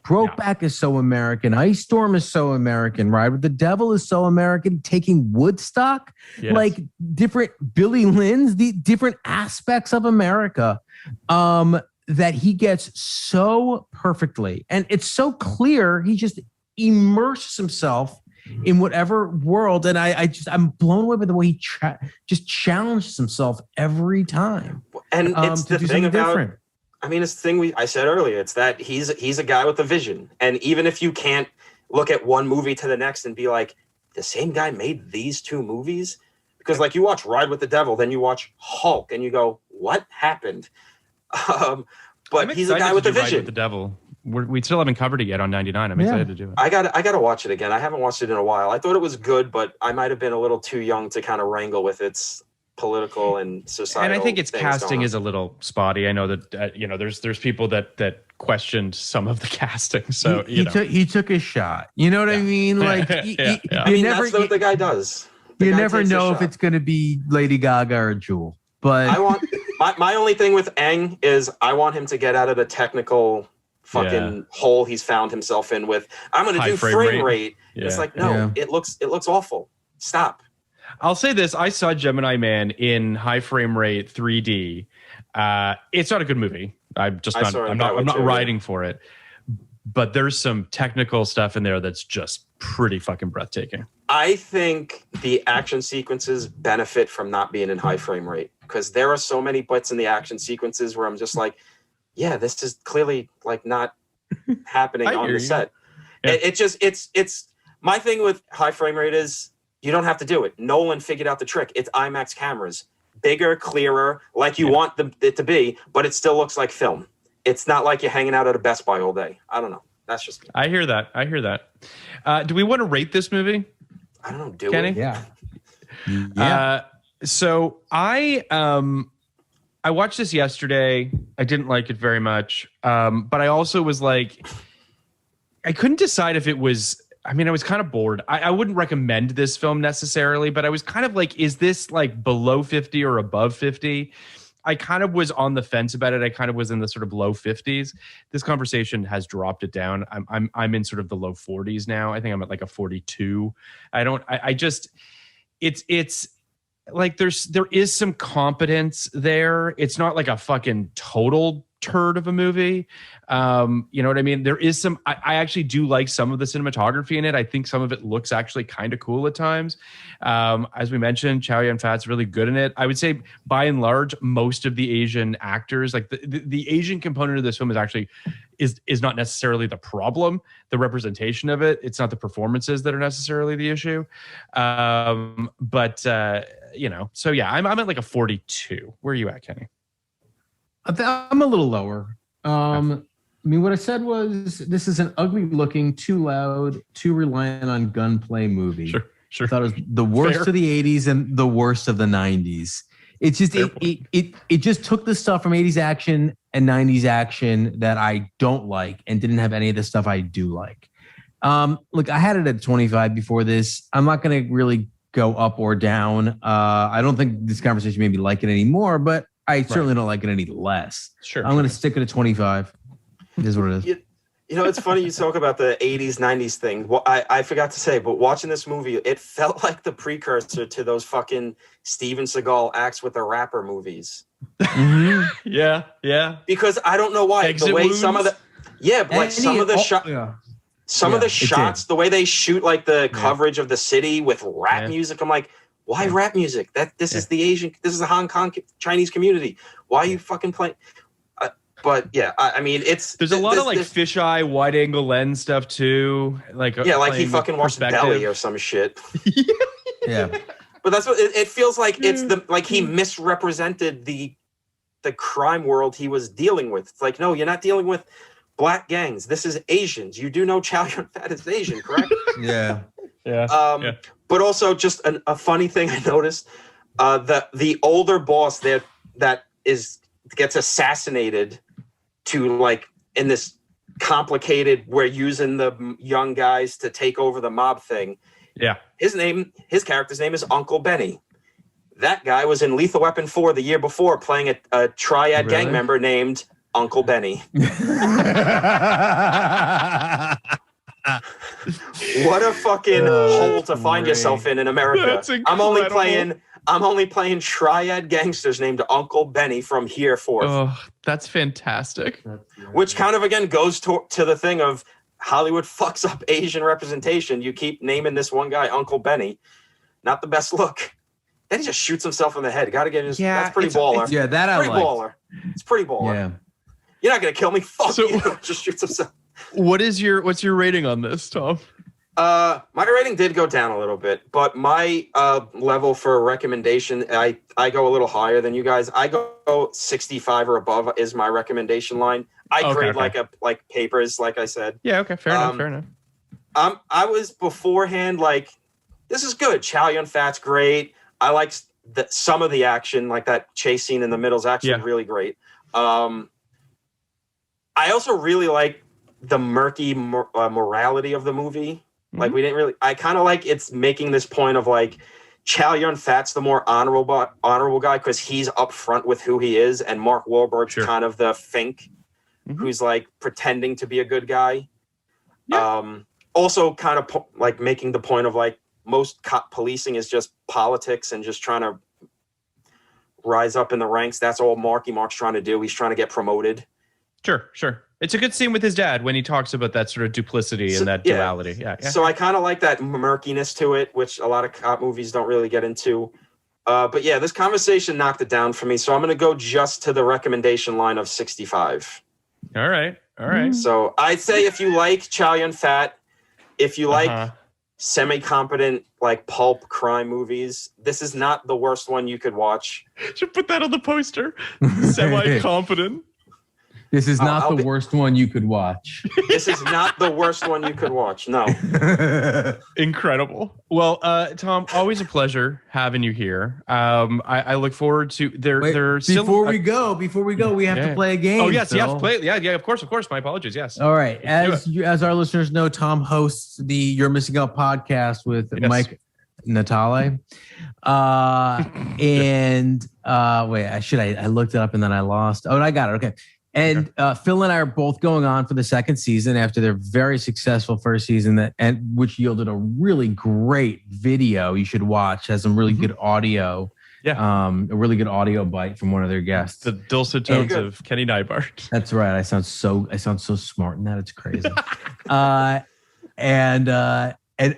Brokeback is so American. Ice Storm is so American. Ride with the Devil is so American. Taking Woodstock, like different Billy Lynn's, the different aspects of America that he gets so perfectly. And it's so clear. He just immerses himself in whatever world. And I'm blown away by the way he just challenges himself every time. And it's the thing about different. I mean, it's the thing I said earlier. It's that he's a guy with a vision. And even if you can't look at one movie to the next and be like, the same guy made these 2 movies? Because like you watch Ride with the Devil, then you watch Hulk and you go, what happened? But he's a guy with a vision. Ride with the Devil. We still haven't covered it yet on 99. I'm excited to do it. I got to watch it again. I haven't watched it in a while. I thought it was good, but I might have been a little too young to kind of wrangle with its political and societal. And I think its casting is a little spotty. I know that there's people that questioned some of the casting. So he took his shot. You know what I mean? Like that's what the guy does. You never know if it's going to be Lady Gaga or Jewel. But I want my only thing with Ang is I want him to get out of the technical fucking hole he's found himself in with I'm going to do frame rate. Yeah. It's like, no, it looks awful. Stop. I'll say this. I saw Gemini Man in high frame rate 3D. It's not a good movie. I'm not riding for it. But there's some technical stuff in there that's just pretty fucking breathtaking. I think the action sequences benefit from not being in high frame rate, because there are so many bits in the action sequences where I'm just like, yeah, this is clearly like not happening on the set. Yeah. It's my thing with high frame rate is you don't have to do it. Nolan figured out the trick. It's IMAX cameras, bigger, clearer, like you want it to be, but it still looks like film. It's not like you're hanging out at a Best Buy all day. I don't know. That's just me. I hear that. Do we want to rate this movie? I don't know. Kenny? Yeah. So I watched this yesterday. I didn't like it very much. But I also was like, I couldn't decide if it was, I mean, I was kind of bored. I wouldn't recommend this film necessarily, but I was kind of like, is this like below 50 or above 50? I kind of was on the fence about it. I kind of was in the sort of low 50s. This conversation has dropped it down. I'm in sort of the low 40s now. I think I'm at like a 42. It's like there is some competence there. It's not like a fucking total turd of a movie. You know what I mean? There is some, I actually do like some of the cinematography in it. I think some of it looks actually kind of cool at times. As we mentioned, Chow Yun-fat's really good in it. I would say by and large, most of the Asian actors, like the Asian component of this film is not necessarily the problem. The representation of it, it's not the performances that are necessarily the issue. You know, so yeah, I'm at like a 42. Where are you at, Kenny? I'm a little lower. I mean, what I said was this is an ugly looking, too loud, too reliant on gunplay movie. Sure. I thought it was the worst of the 80s and the worst of the 90s. It's just it just took the stuff from 80s action and 90s action that I don't like and didn't have any of the stuff I do like. Look, I had it at 25 before this. I'm not going to really go up or down. I don't think this conversation made me like it anymore, but I certainly don't like it any less. Sure. I'm going to stick it at 25. It is what it is. You know, it's funny you talk about the 80s, 90s thing. Well, I forgot to say, but watching this movie, it felt like the precursor to those fucking Steven Seagal Acts with a Rapper movies. Mm-hmm. Yeah. Because I don't know why. Exit the way wounds? some of the... Yeah, but like some of the shots... Yeah. Some of the shots, the way they shoot like the coverage of the city with rap music, I'm like, why rap music? This is the Hong Kong Chinese community. Why are you fucking playing? But yeah, I mean, there's a lot of like fisheye wide angle lens stuff too. Like like he fucking watched Belly or some shit. Yeah, but that's what it feels like. It's like he misrepresented the crime world he was dealing with. It's like, no, you're not dealing with black gangs. This is Asians. You do know Chow Yun-fat is Asian, correct? Yeah. But also just a funny thing I noticed, the older boss there that gets assassinated to like in this complicated, we're using the young guys to take over the mob thing. Yeah. His character's name is Uncle Benny. That guy was in Lethal Weapon 4 the year before playing a triad gang member named Uncle Benny. What a fucking hole to find yourself in America. That's incredible. I'm only playing triad gangsters named Uncle Benny from here forth. Oh, that's fantastic. Which kind of again goes to the thing of Hollywood fucks up Asian representation. You keep naming this one guy Uncle Benny. Not the best look. Then he just shoots himself in the head. Gotta get his. That's pretty baller. It's pretty baller. Yeah. You're not gonna kill me. Fuck you. Just shoots himself. What's your rating on this, Tom? My rating did go down a little bit, but my level for recommendation, I go a little higher than you guys. I go 65 or above is my recommendation line. I grade like papers, like I said. Yeah, okay, fair enough. I was beforehand like, this is good. Chow Yun-fat's great. I like some of the action, like that chase scene in the middle is actually really great. I also really like the murky morality of the movie. Like I kind of like it's making this point of like Chow Yun-fat's the more honorable guy because he's upfront with who he is, and Mark Wahlberg's kind of the fink who's like pretending to be a good guy. Yeah. Also kind of like making the point of like most cop policing is just politics and just trying to rise up in the ranks. That's all Mark's trying to do. He's trying to get promoted. Sure. It's a good scene with his dad when he talks about that sort of duplicity and that duality. Yeah. So I kind of like that murkiness to it, which a lot of cop movies don't really get into. But yeah, this conversation knocked it down for me. So I'm going to go just to the recommendation line of 65. All right. So I'd say if you like Chow Yun-fat, if you like semi-competent, like pulp crime movies, this is not the worst one you could watch. Should put that on the poster. Semi-competent. This is not the worst one you could watch. This is not the worst one you could watch. No. Incredible. Well, Tom, always a pleasure having you here. I look forward to before we go, we have to play a game. Oh yes, Phil. you have to play. Yeah, of course. My apologies. Yes. All right. As our listeners know, Tom hosts the You're Missing Out podcast with Mike Natale. I looked it up and then I lost. Oh, and I got it. Okay. And Phil and I are both going on for the second season after their very successful first season, which yielded a really great video you should watch. Has some really good audio. Yeah. A really good audio bite from one of their guests. The dulcet tones of Kenny Neibart. That's right. I sound so smart in that. It's crazy. And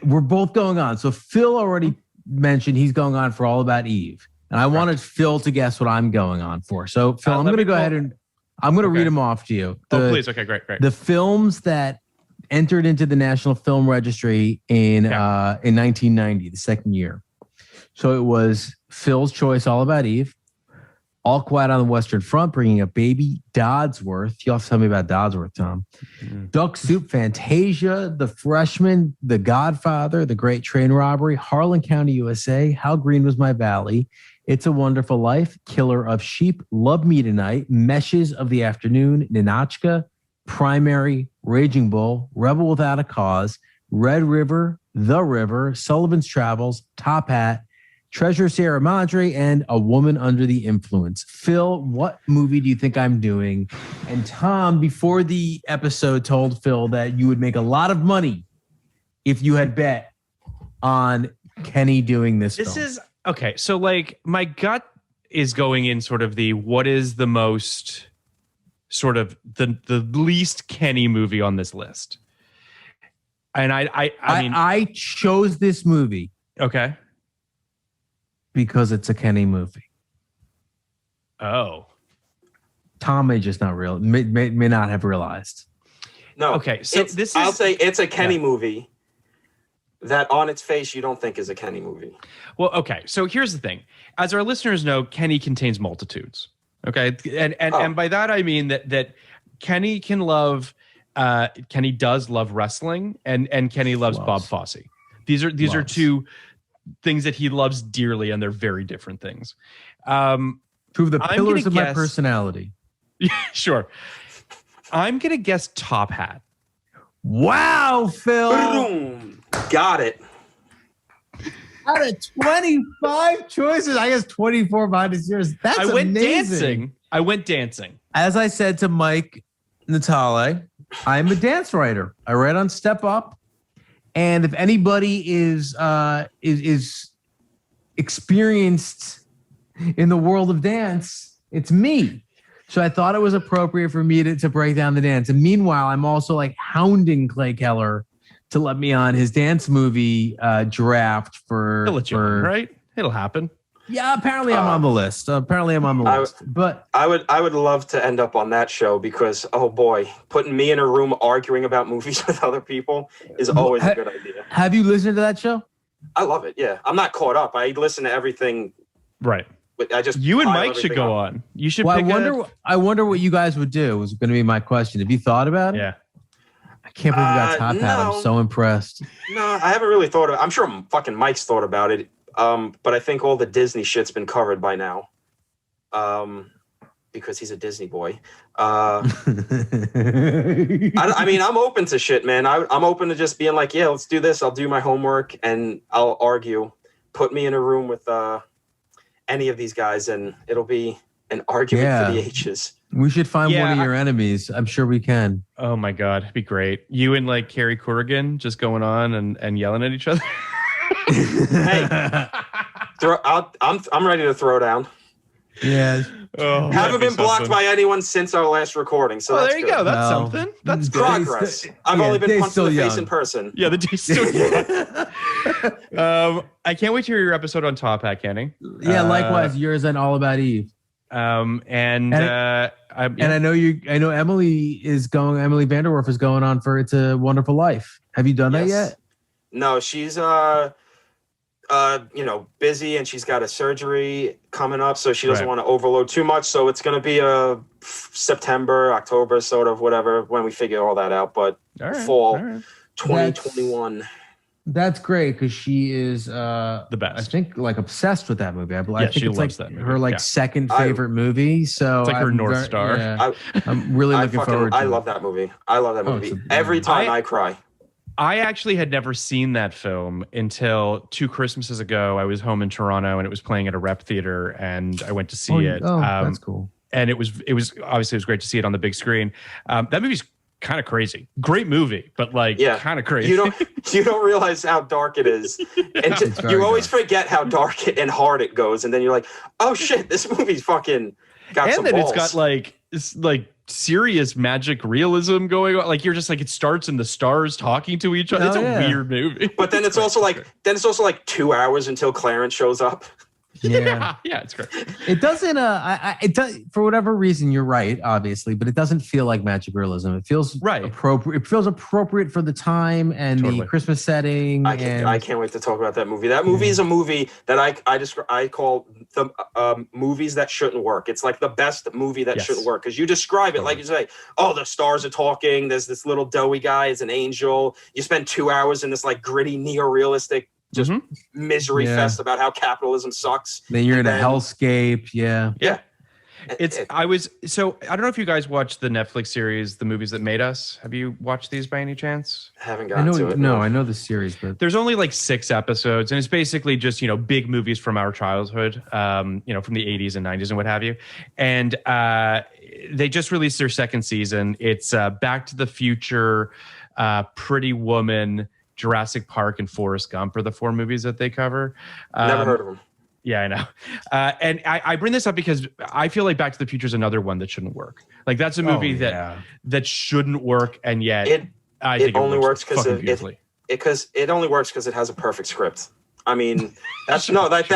we're both going on. So Phil already mentioned he's going on for All About Eve, and I wanted Phil to guess what I'm going on for. So Phil, I'm going to go ahead and I'm going to read them off to you. Please. Okay, great. The films that entered into the National Film Registry in 1990, the second year. So it was Phil's choice, All About Eve, All Quiet on the Western Front, bringing up Baby Dodsworth. You'll have to tell me about Dodsworth, Tom. Duck Soup, Fantasia, The Freshman, The Godfather, The Great Train Robbery, Harlan County, USA, How Green Was My Valley, It's a Wonderful Life, Killer of Sheep, Love Me Tonight, Meshes of the Afternoon, Ninotchka, Primary, Raging Bull, Rebel Without a Cause, Red River, The River, Sullivan's Travels, Top Hat, Treasure Sierra Madre, and A Woman Under the Influence. Phil, what movie do you think I'm doing? And Tom, before the episode, told Phil that you would make a lot of money if you had bet on Kenny doing this film. Okay, so like my gut is going in sort of what is the most sort of the least Kenny movie on this list. And I chose this movie. Okay. Because it's a Kenny movie. Oh. Tom may just not may not have realized. No. Okay, so I'll say it's a Kenny movie that on its face you don't think is a Kenny movie. Well, okay. So here's the thing. As our listeners know, Kenny contains multitudes. Okay. And by that I mean that Kenny can love Kenny does love wrestling and Kenny loves Bob Fosse. These are two things that he loves dearly, and they're very different things. Two of the pillars of my personality. Sure. I'm gonna guess Top Hat. Wow, Phil. Boom. Got it. Out of 25 choices, I guess 24 minus yours. That's amazing. I went dancing. As I said to Mike Natale, I'm a dance writer. I write on Step Up. And if anybody is experienced in the world of dance, it's me. So I thought it was appropriate for me to break down the dance. And meanwhile, I'm also like hounding Clay Keller to let me on his dance movie draft for right? It'll happen. Yeah, apparently I'm on the list. But I would love to end up on that show because, oh boy, putting me in a room arguing about movies with other people is always a good idea. Have you listened to that show? I love it. Yeah, I'm not caught up. I listen to everything. Right. But you and Mike should go on. You should. Well, I wonder what you guys would do. Was going to be my question. Have you thought about it? Yeah. I can't believe you got Top Hat. I'm so impressed. No, I haven't really thought of it. I'm sure fucking Mike's thought about it. But I think all the Disney shit's been covered by now. Because he's a Disney boy. I mean, I'm open to shit, man. I'm open to just being like, yeah, let's do this. I'll do my homework and I'll argue. Put me in a room with any of these guys and it'll be an argument for the ages. We should find one of your enemies. I'm sure we can. Oh my God, it'd be great. You and like Carrie Corrigan just going on and yelling at each other. Hey, I'm ready to throw down. Yeah. Haven't been blocked by anyone since our last recording. So there you go. That's something. That's progress. I've only been punched in the face in person. Yeah, the day's still young. I can't wait to hear your episode on Top Hat, Kenny. Yeah, likewise. Yours and All About Eve. I know Emily Vanderwerf is going on for It's a Wonderful Life. Have you done that yet? No, she's busy, and she's got a surgery coming up, so she doesn't want to overload too much. So it's going to be a September, October, sort of whatever, when we figure all that out. But fall 2021. That's great, because she is the best. I think like obsessed with that movie. I think she it's loves like that movie. her favorite favorite movie. So it's like her North Star. Yeah, I'm really looking forward to it. I love that movie. Every time I cry. I actually had never seen that film until 2 Christmases ago. I was home in Toronto and it was playing at a rep theater, and I went to see it. Oh, that's cool. And it was obviously great to see it on the big screen. That movie's kind of crazy. Great movie, but kind of crazy. You don't realize how dark it is, and you always forget how dark and hard it goes, and then you're like, oh shit, this movie's fucking got some balls. And then it's got it's serious magic realism going on. You're just it starts and the stars talking to each other. It's a weird movie. But then it's also 2 hours until Clarence shows up. Yeah, it's great. It doesn't. It does, for whatever reason. You're right, obviously, but it doesn't feel like magic realism. It feels appropriate. It feels appropriate for the time and the Christmas setting. I can't wait to talk about that movie. That movie is a movie that I call the movies that shouldn't work. It's like the best movie that shouldn't work, because you describe it like you say, oh, the stars are talking. There's this little doughy guy is an angel. You spend 2 hours in this gritty neo-realistic misery fest about how capitalism sucks. Then you're in a hellscape. Yeah. I don't know if you guys watched the Netflix series, The Movies That Made Us. Have you watched these by any chance? Haven't gotten to it. No, I know the series, but there's only 6 episodes, and it's basically just, big movies from our childhood, from the 80s and 90s and what have you. And they just released their second season. It's Back to the Future, Pretty Woman, Jurassic Park, and Forrest Gump are the 4 movies that they cover. Never heard of them. Yeah, I know. And I bring this up because I feel like Back to the Future is another one that shouldn't work. That's a movie that shouldn't work, and yet it only works because it only works because it has a perfect script. I mean, that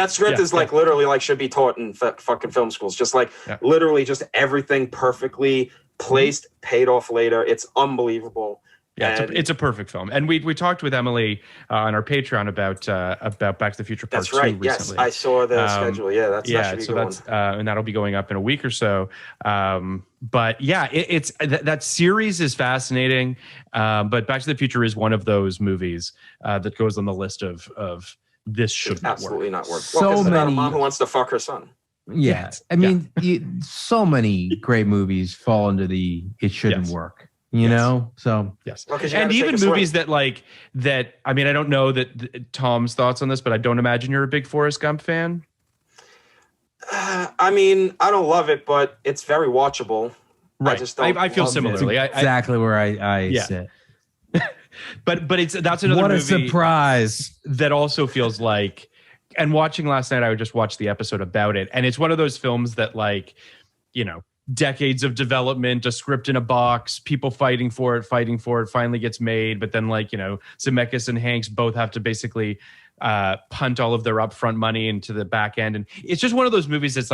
script is literally should be taught in fucking film schools. Just literally just everything perfectly placed, paid off later. It's unbelievable. Yeah, it's a perfect film, and we talked with Emily on our Patreon about Back to the Future Part 2 recently. Yes, I saw the schedule. Yeah, that's and that'll be going up in a week or so. But yeah, it's that series is fascinating. But Back to the Future is one of those movies that goes on the list of this should absolutely not work. So many a mom who wants to fuck her son. Yeah, I mean, so many great movies fall into the it shouldn't work. You know, so yes, and even movies that I mean, I don't know that Tom's thoughts on this, but I don't imagine you're a big Forrest Gump fan. I mean, I don't love it, but it's very watchable. Right, I just don't. I feel similarly. Exactly where I sit. but that's another what a movie surprise that also feels like. And watching last night, I would just watch the episode about it, and it's one of those films that decades of development, a script in a box, people fighting for it, finally gets made. But then Zemeckis and Hanks both have to basically punt all of their upfront money into the back end. And it's just one of those movies that's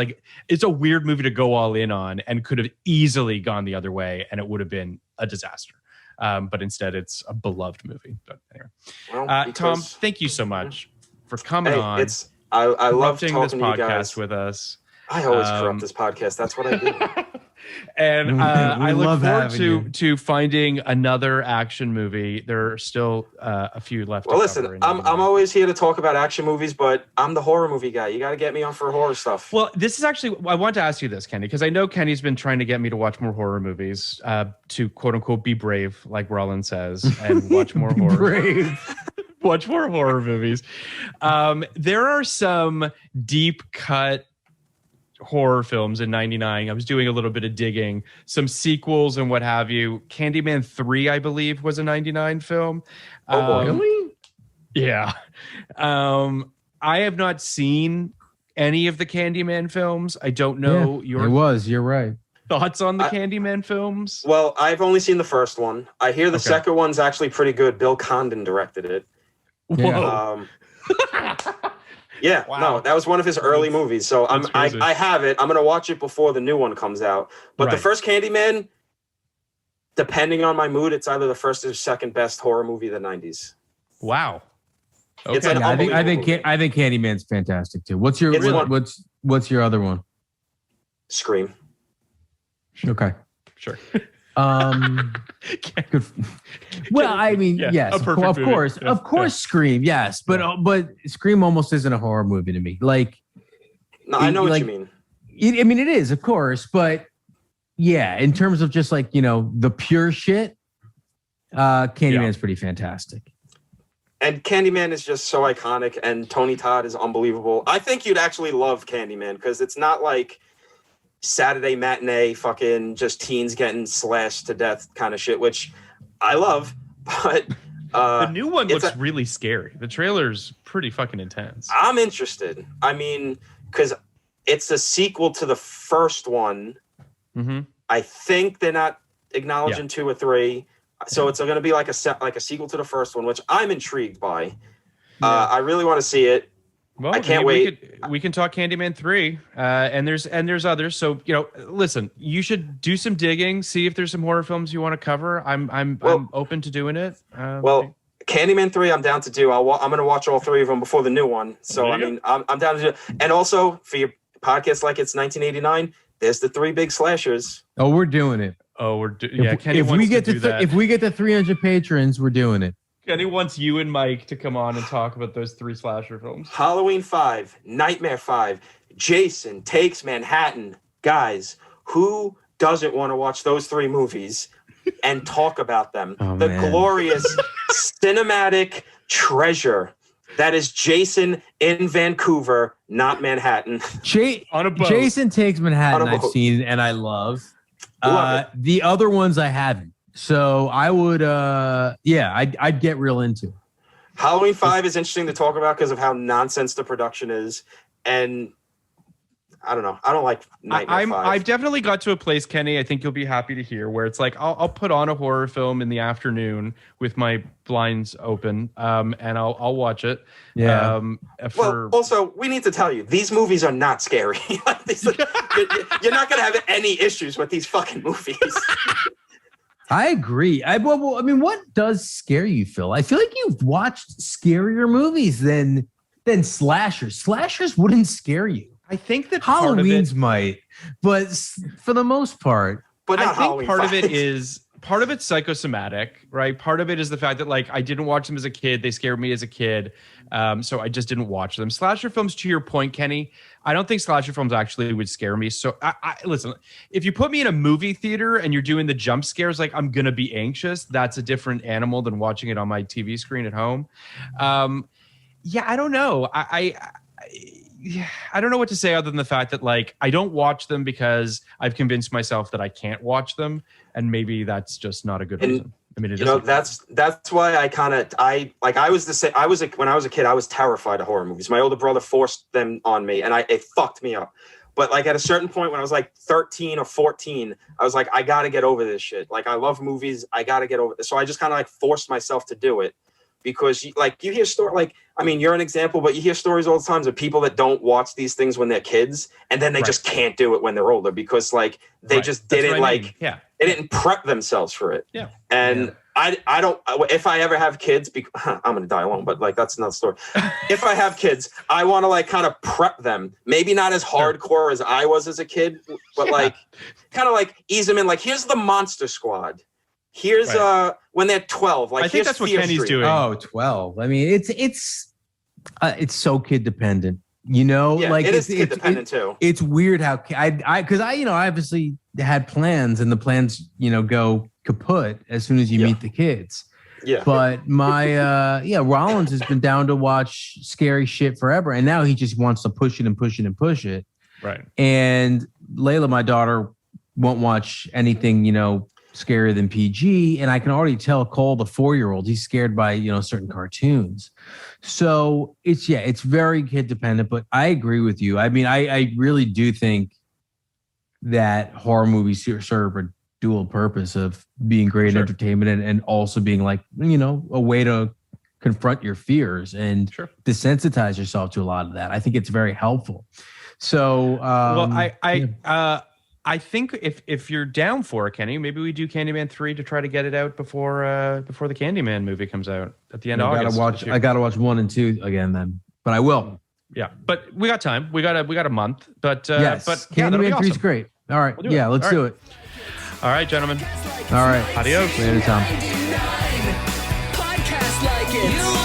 it's a weird movie to go all in on and could have easily gone the other way and it would have been a disaster. But instead it's a beloved movie. But anyway, Tom, thank you so much for coming on. I love talking this to you podcast guys. with us. I always corrupt this podcast. That's what I do. And I look forward to finding another action movie. There are still a few left. Well, listen, I'm always here to talk about action movies, but I'm the horror movie guy. You got to get me on for horror stuff. Well, this is actually, I want to ask you this, Kenny, because I know Kenny's been trying to get me to watch more horror movies, to quote unquote be brave, like Rollin says, and watch more horror. Brave. Watch more horror movies. There are some deep cut horror films in 99. I was doing a little bit of digging, some sequels and what have you. Candyman 3, I believe, was a 99 film. Oh, boy. Really? Yeah. I have not seen any of the Candyman films. I don't know You're right. thoughts on the Candyman films. Well, I've only seen the first one. I hear the second one's actually pretty good. Bill Condon directed it. Whoa. Wow. No, that was one of his early movies. So I have it. I'm going to watch it before the new one comes out. But the first Candyman, depending on my mood, it's either the first or second best horror movie of the 90s. Wow. Okay. It's an I think movie. Candyman's fantastic too. What's your other one? Scream. Okay. Sure. Good. Well, I mean, yes, of course, Scream, yes, but Scream almost isn't a horror movie to me. Like, no, I know what you mean. I mean, it is, of course, but yeah, in terms of just like the pure shit, Candyman's pretty fantastic. And Candyman is just so iconic, and Tony Todd is unbelievable. I think you'd actually love Candyman because it's not like Saturday matinee fucking just teens getting slashed to death kind of shit, which I love, but the new one looks really scary. The trailer's pretty fucking intense. I'm interested. I mean, because it's a sequel to the first one. Mm-hmm. I think they're not acknowledging 2 or 3, so it's going to be like a sequel to the first one, which I'm intrigued by. I really want to see it. Well, I can't wait. We can talk Candyman 3, and there's others. So listen, you should do some digging, see if there's some horror films you want to cover. I'm open to doing it. Candyman 3, I'm down to do. I'm going to watch all 3 of them before the new one. So I mean, I'm down to do. And also for your podcast, like it's 1989. There's the 3 big slashers. Oh, we're doing it. Oh, if we get to 300 patrons, we're doing it. Kenny wants you and Mike to come on and talk about those 3 slasher films. Halloween 5, Nightmare 5, Jason Takes Manhattan. Guys, who doesn't want to watch those 3 movies and talk about them? Glorious cinematic treasure that is Jason in Vancouver, not Manhattan. On a boat. Jason Takes Manhattan I've seen and I love. The other ones I haven't. So I would, I'd get real into it. Halloween 5 is interesting to talk about because of how nonsense the production is. And I don't know. I don't like Nightmare 5. I've definitely got to a place, Kenny, I think you'll be happy to hear, where it's like I'll put on a horror film in the afternoon with my blinds open, and I'll watch it. Yeah. Also, we need to tell you, these movies are not scary. You're not going to have any issues with these fucking movies. I agree. I mean, what does scare you, Phil? I feel like you've watched scarier movies than slashers. Slashers wouldn't scare you. I think that Halloween's might, but for the most part. But I think part of it's psychosomatic, right? Part of it is the fact that like I didn't watch them as a kid. They scared me as a kid. So I just didn't watch them. Slasher films, to your point, Kenny, I don't think slasher films actually would scare me. So I listen, if you put me in a movie theater and you're doing the jump scares, like I'm going to be anxious. That's a different animal than watching it on my TV screen at home. I don't know. I don't know what to say other than the fact that like I don't watch them because I've convinced myself that I can't watch them, and maybe that's just not a good reason. I mean, that's why when I was a kid, I was terrified of horror movies. My older brother forced them on me, and it fucked me up. But like at a certain point when I was like 13 or 14, I was like, I got to get over this shit. Like I love movies, I got to get over this. So I just kind of like forced myself to do it. Because you hear you're an example, but you hear stories all the time of people that don't watch these things when they're kids, and then they just can't do it when they're older because like they just didn't they didn't prep themselves for it. Yeah. And I don't. If I ever have kids, I'm gonna die alone. But like that's another story. If I have kids, I want to like kind of prep them. Maybe not as hardcore as I was as a kid, but like kind of like ease them in. Like here's the Monster Squad. Here's when they're 12. Like I think that's what Kenny's doing. Oh, 12. I mean, it's so kid dependent. It is kid dependent too. It's weird how because I obviously had plans, and the plans go kaput as soon as you meet the kids. Yeah. But my Rollins has been down to watch scary shit forever, and now he just wants to push it and push it and push it. Right. And Layla, my daughter, won't watch anything scarier than PG. And I can already tell Cole, the 4-year-old, he's scared by, certain cartoons. So it's very kid dependent, but I agree with you. I mean, I really do think that horror movies serve a dual purpose of being great entertainment and also being like, a way to confront your fears and desensitize yourself to a lot of that. I think it's very helpful. So, I think if you're down for it, Kenny, maybe we do Candyman 3 to try to get it out before the Candyman movie comes out at the end of August. I gotta watch 1 and 2 again then, but I will. Yeah, but we got time. We got a month. But yes, but Candyman 3 is great. All right, let's do it. All right, gentlemen. All right, adios. Later, Tom. Podcast like it.